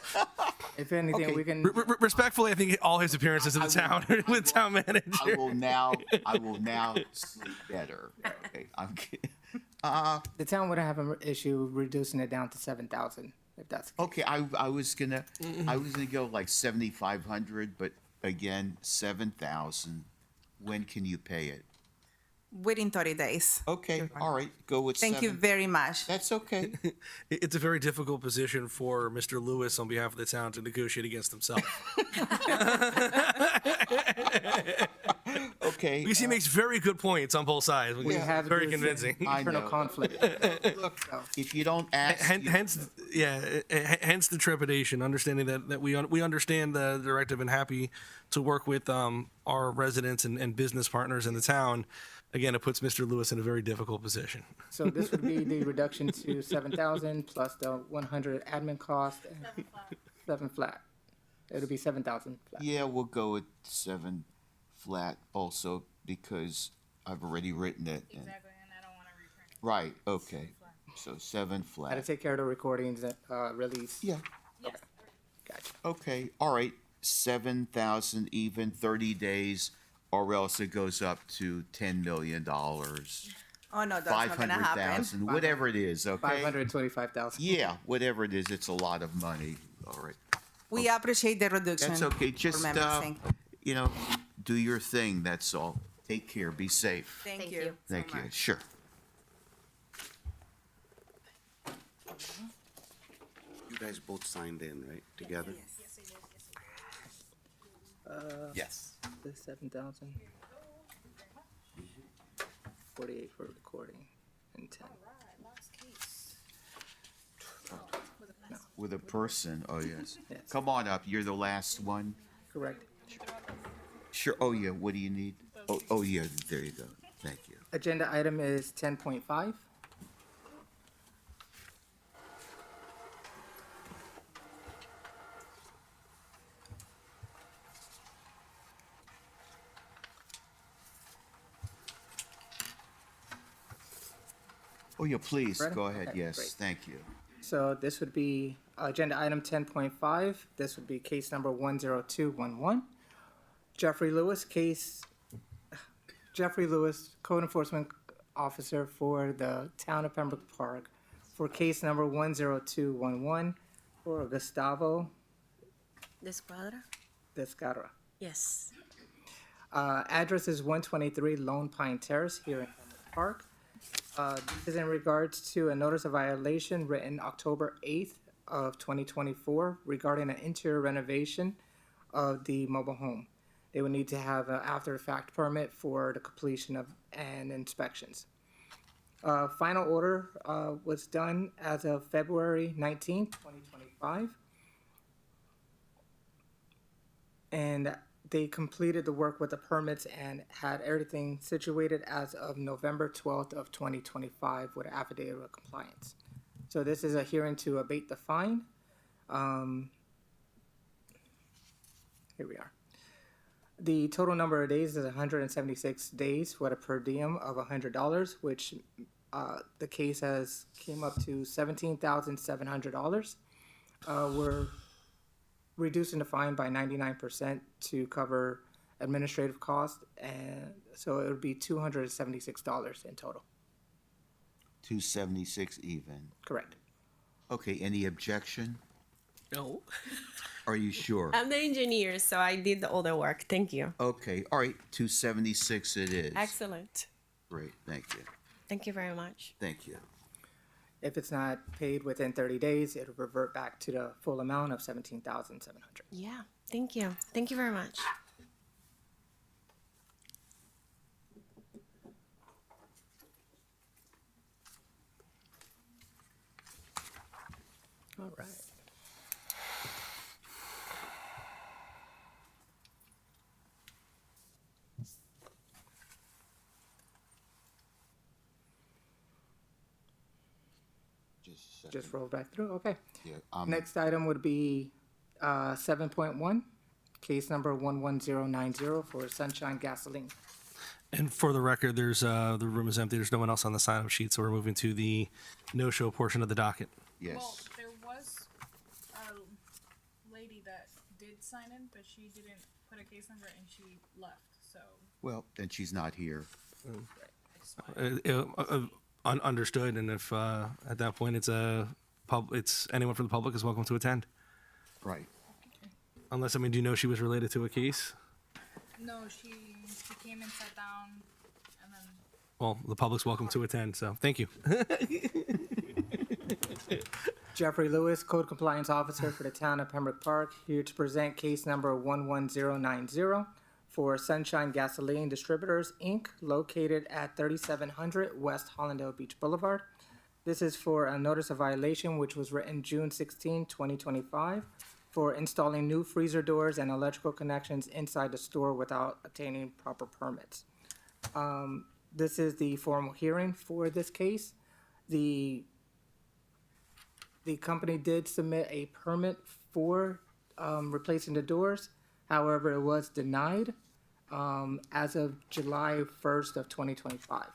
sure. If anything, Okay. we can. Respectfully, I think all his appearances in the town are with town manager. I will now sleep better. Okay, I'm kidding. The town wouldn't have an issue reducing it down to 7,000 if that's. Okay, I was gonna go like 7,500, but again, 7,000. When can you pay it? Within 30 days. Okay, all right, go with. Thank you very much. That's okay. It's a very difficult position for Mr. Lewis on behalf of the town to negotiate against himself. Okay. Because he makes very good points on both sides. We have very this convincing. internal conflict. Look, if you don't ask, Hence the trepidation, understanding that we understand the directive and happy to work with our residents and business partners in the town. Again, it puts Mr. Lewis in a very difficult position. So this would be the reduction to 7,000 plus the 100 admin cost and 7 flat. It'll be 7,000 flat. yeah, we'll go with 7 flat also because I've already written it. Exactly, and I don't want to reprint it. Right. Okay. So 7 flat. How to take care of the recordings and release. Yeah. Okay. Gotcha. Okay, all right, 7,000 even, 30 days, or else it goes up to $10 million. Oh, no, that's not gonna happen. 500,000, whatever it is, okay? 525,000. Yeah, whatever it is, it's a lot of money, all right. We appreciate the reduction. That's okay, for just, members. Thank do your thing, that's all. Take care, be safe. Thank you. Thank you, sure. You guys both signed in, right, together? Yes. The 7,000. 48 for recording and 10. With a person, oh, yes. Yes. Come on up, you're the last one. Correct. Sure, oh, yeah, what do you need? Oh, yeah, there you go, thank you. Agenda item is 10.5. Oh, yeah, please, Ready? go ahead, Okay, yes, great. thank you. So this would be agenda item 10.5. This would be case number 10211. Jeffrey Lewis, Code Enforcement Officer for the Town of Pembroke Park, for case number 10211 for Gustavo Descarra. Yes. Address is 123 Lone Pine Terrace here in Pembroke Park. This is in regards to a notice of violation written October 8th of 2024 regarding an interior renovation of the mobile home. They would need to have an after-the-fact permit for the completion of and inspections. Final order was done as of February 19th, 2025. And they completed the work with the permits and had everything situated as of November 12th of 2025 with an affidavit of compliance. So this is a hearing to abate the fine. Here we are. The total number of days is 176 days with a per diem of $100, which the case has came up to $17,700. We're reducing the fine by 99% to cover administrative costs, and so it would be $276 in total. 276 even. Correct. Okay, any objection? No. Are you sure? I'm the engineer, so I did all the work. Thank you. Okay, all right, 276 it is. Excellent. Great, thank you. Thank you very much. Thank you. If it's not paid within 30 days, it'll revert back to the full amount of $17,700. Yeah. Thank you. Thank you very much. All right. Just roll back through, okay. Yeah, Next item would be 7.1, case number 11090 for Sunshine Gasoline. And for the record, there's the room is empty. There's no one else on the sign-up sheet, so we're moving to the no-show portion of the docket. Yes. Well, there was a lady that did sign in, but she didn't put a case number and she left, so. Well, then she's not here. Understood, and if at that point it's it's anyone from the public is welcome to attend. Right. Unless, I mean, do you know she was related to a case? No, she came and sat down, and then. Well, the public's welcome to attend, so thank you. Jeffrey Lewis, Code Compliance Officer for the Town of Pembroke Park, here to present case number 11090 for Sunshine Gasoline Distributors, Inc., located at 3700 West Hollandale Beach Boulevard. This is for a notice of violation which was written June 16, 2025, for installing new freezer doors and electrical connections inside the store without obtaining proper permits. This is the formal hearing for this case. The company did submit a permit for replacing the doors. However, it was denied as of July 1st of 2025.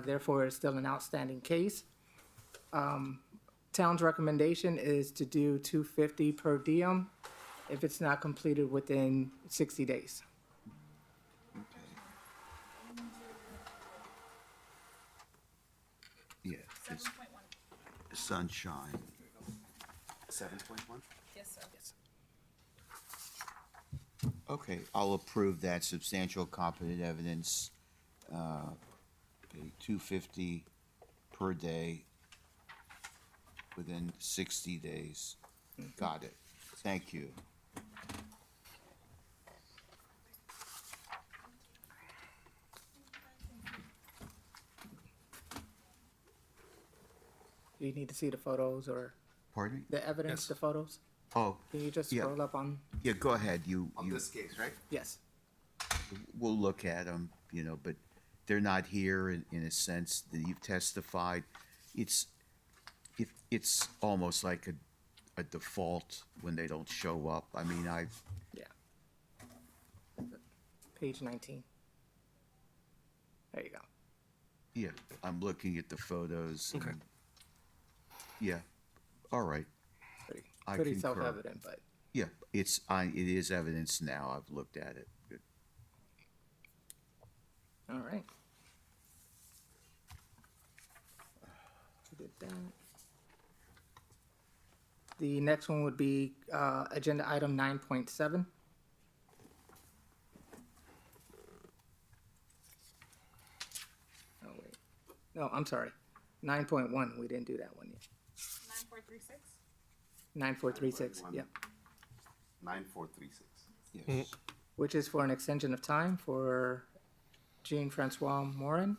Therefore, it's still an outstanding case. Town's recommendation is to do $250 per diem if it's not completed within 60 days. Yeah. it's Sunshine. 7.1? Yes, sir. Yes. Okay, I'll approve that substantial competent evidence, $250 per day within 60 days. Got it. Thank you. Do you need to see the photos or Pardon me? the evidence, Yes. the photos? Oh, Can you just yeah. scroll up on? Yeah, go ahead. You. This case, right? Yes. We'll look at them, but they're not here in a sense that you've testified. It's almost like a default when they don't show up. I mean, Yeah. Page 19. There you go. Yeah, I'm looking at the photos. Okay. and- Yeah, all right. I Pretty concur. self-evident, but Yeah, it is evidence now. I've looked at it. Good. all right. We did that. The next one would be agenda item 9.7. Oh, wait. No, I'm sorry. 9.1. We didn't do that one yet. 9436? 9436, yep. 9436. Yes. Which is for an extension of time for Jean-Francois Morin.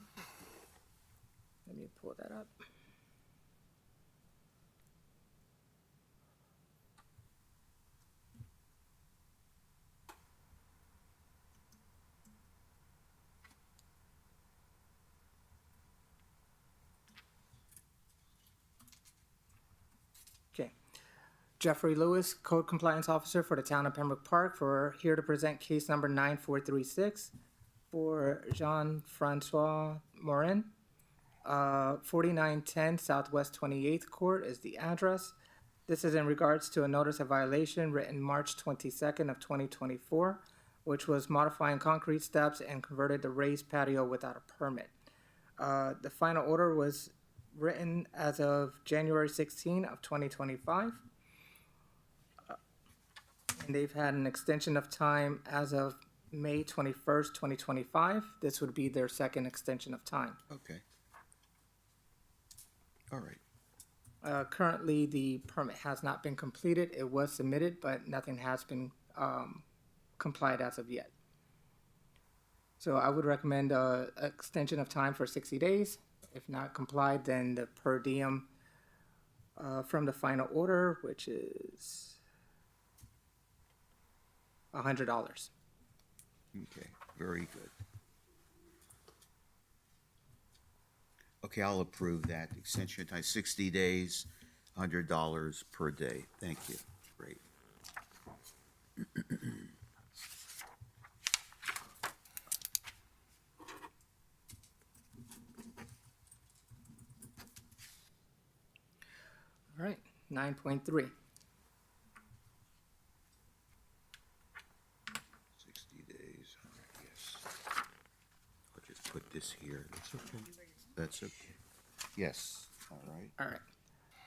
Let me pull that up. Okay. Jeffrey Lewis, Code Compliance Officer for the Town of Pembroke Park, for here to present case number 9436 for Jean-Francois Morin. 4910 Southwest 28th Court is the address. This is in regards to a notice of violation written March 22nd of 2024, which was modifying concrete steps and converted the raised patio without a permit. The final order was written as of January 16 of 2025. And they've had an extension of time as of May 21st, 2025. This would be their second extension of time. Okay. All right. Currently, the permit has not been completed. It was submitted, but nothing has been complied as of yet. So I would recommend an extension of time for 60 days. If not complied, then the per diem from the final order, which is $100. Okay, very good. Okay, I'll approve that. Extension of time, 60 days, $100 per day. Thank you. Great. All right, 9.3. 60 days, all right, yes. I'll just put this here. That's okay. That's okay. Yes, all right. All right.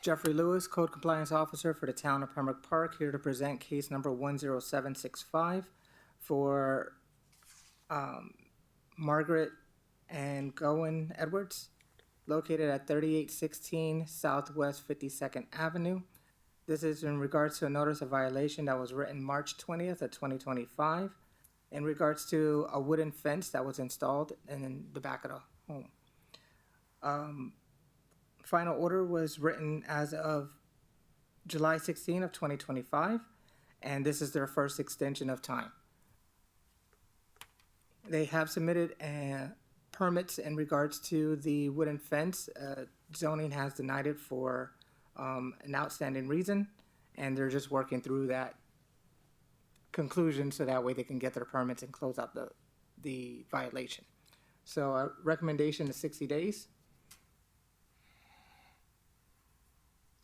Jeffrey Lewis, Code Compliance Officer for the Town of Pembroke Park, here to present case number 10765 for Margaret and Gowan Edwards, located at 3816 Southwest 52nd Avenue. This is in regards to a notice of violation that was written March 20th of 2025 in regards to a wooden fence that was installed in the back of the home. Final order was written as of July 16 of 2025, and this is their first extension of time. They have submitted permits in regards to the wooden fence. Zoning has denied it for an outstanding reason, and they're just working through that conclusion so that way they can get their permits and close out the violation. So recommendation is 60 days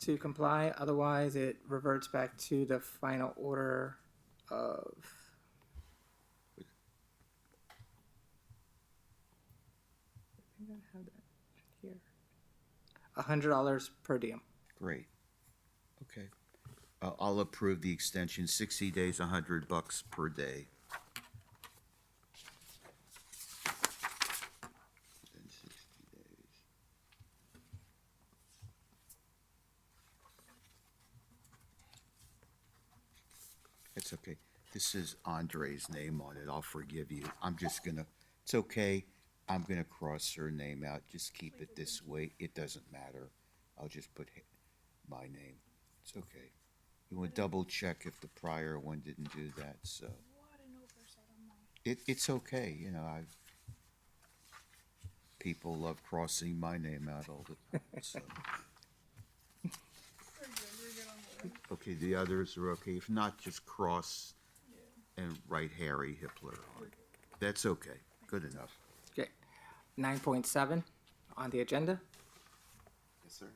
to comply. Otherwise, it reverts back to the final order of I think I have that here. $100 per diem. Great. Okay. I'll approve the extension, 60 days, $100 per day. Then 60 days. It's okay. This is Andre's name on it. I'll forgive you. I'm just gonna, it's okay. I'm gonna cross her name out. Just keep it this way. It doesn't matter. I'll just put my name. It's okay. You want to double check if the prior one didn't do that, so. It's okay, you know, people love crossing my name out all the time, so. Okay, the others are okay. If not, just cross and write Harry Hippler on it. That's okay. Good enough. Okay. 9.7. on the agenda. Yes, sir.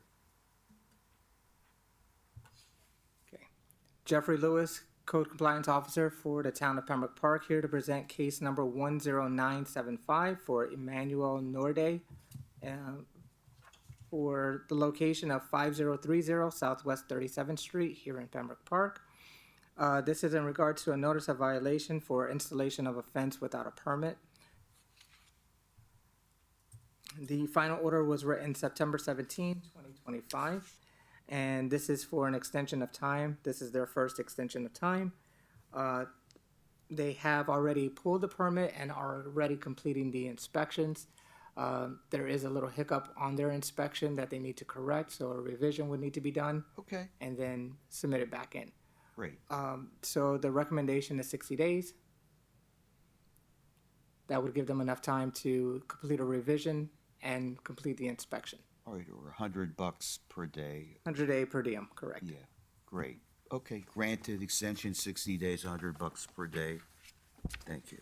Okay. Jeffrey Lewis, Code Compliance Officer for the Town of Pembroke Park, here to present case number 10975 for Emmanuel Norde for the location of 5030 Southwest 37th Street here in Pembroke Park. This is in regards to a notice of violation for installation of a fence without a permit. The final order was written September 17, 2025, and this is for an extension of time. This is their first extension of time. They have already pulled the permit and are already completing the inspections. There is a little hiccup on their inspection that they need to correct, so a revision would need to be done. Okay. And then submit it back in. Great. So the recommendation is 60 days. That would give them enough time to complete a revision and complete the inspection. All right, or $100 per day. 100 day per diem, correct? Yeah, great. Okay, granted extension 60 days, $100 per day. Thank you.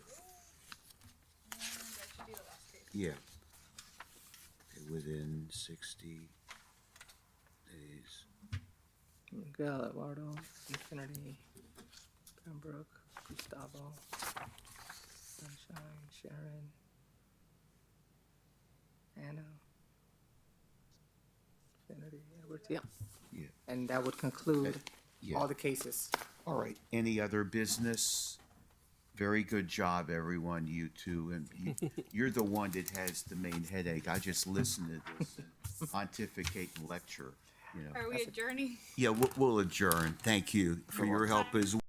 Yeah. Okay, within 60 days. Miguel, Eduardo, Infinity, Pembroke, Gustavo, Sunshine, Sharon, Anna, Infinity, Edwards, yeah. Yeah. And that would conclude Yeah. all the cases. All right, any other business? Very good job, everyone, you two. And you're the one that has the main headache. I just listen to this and pontificate and lecture, you know. Are we adjourning? Yeah, we'll adjourn. Thank you for your help as well.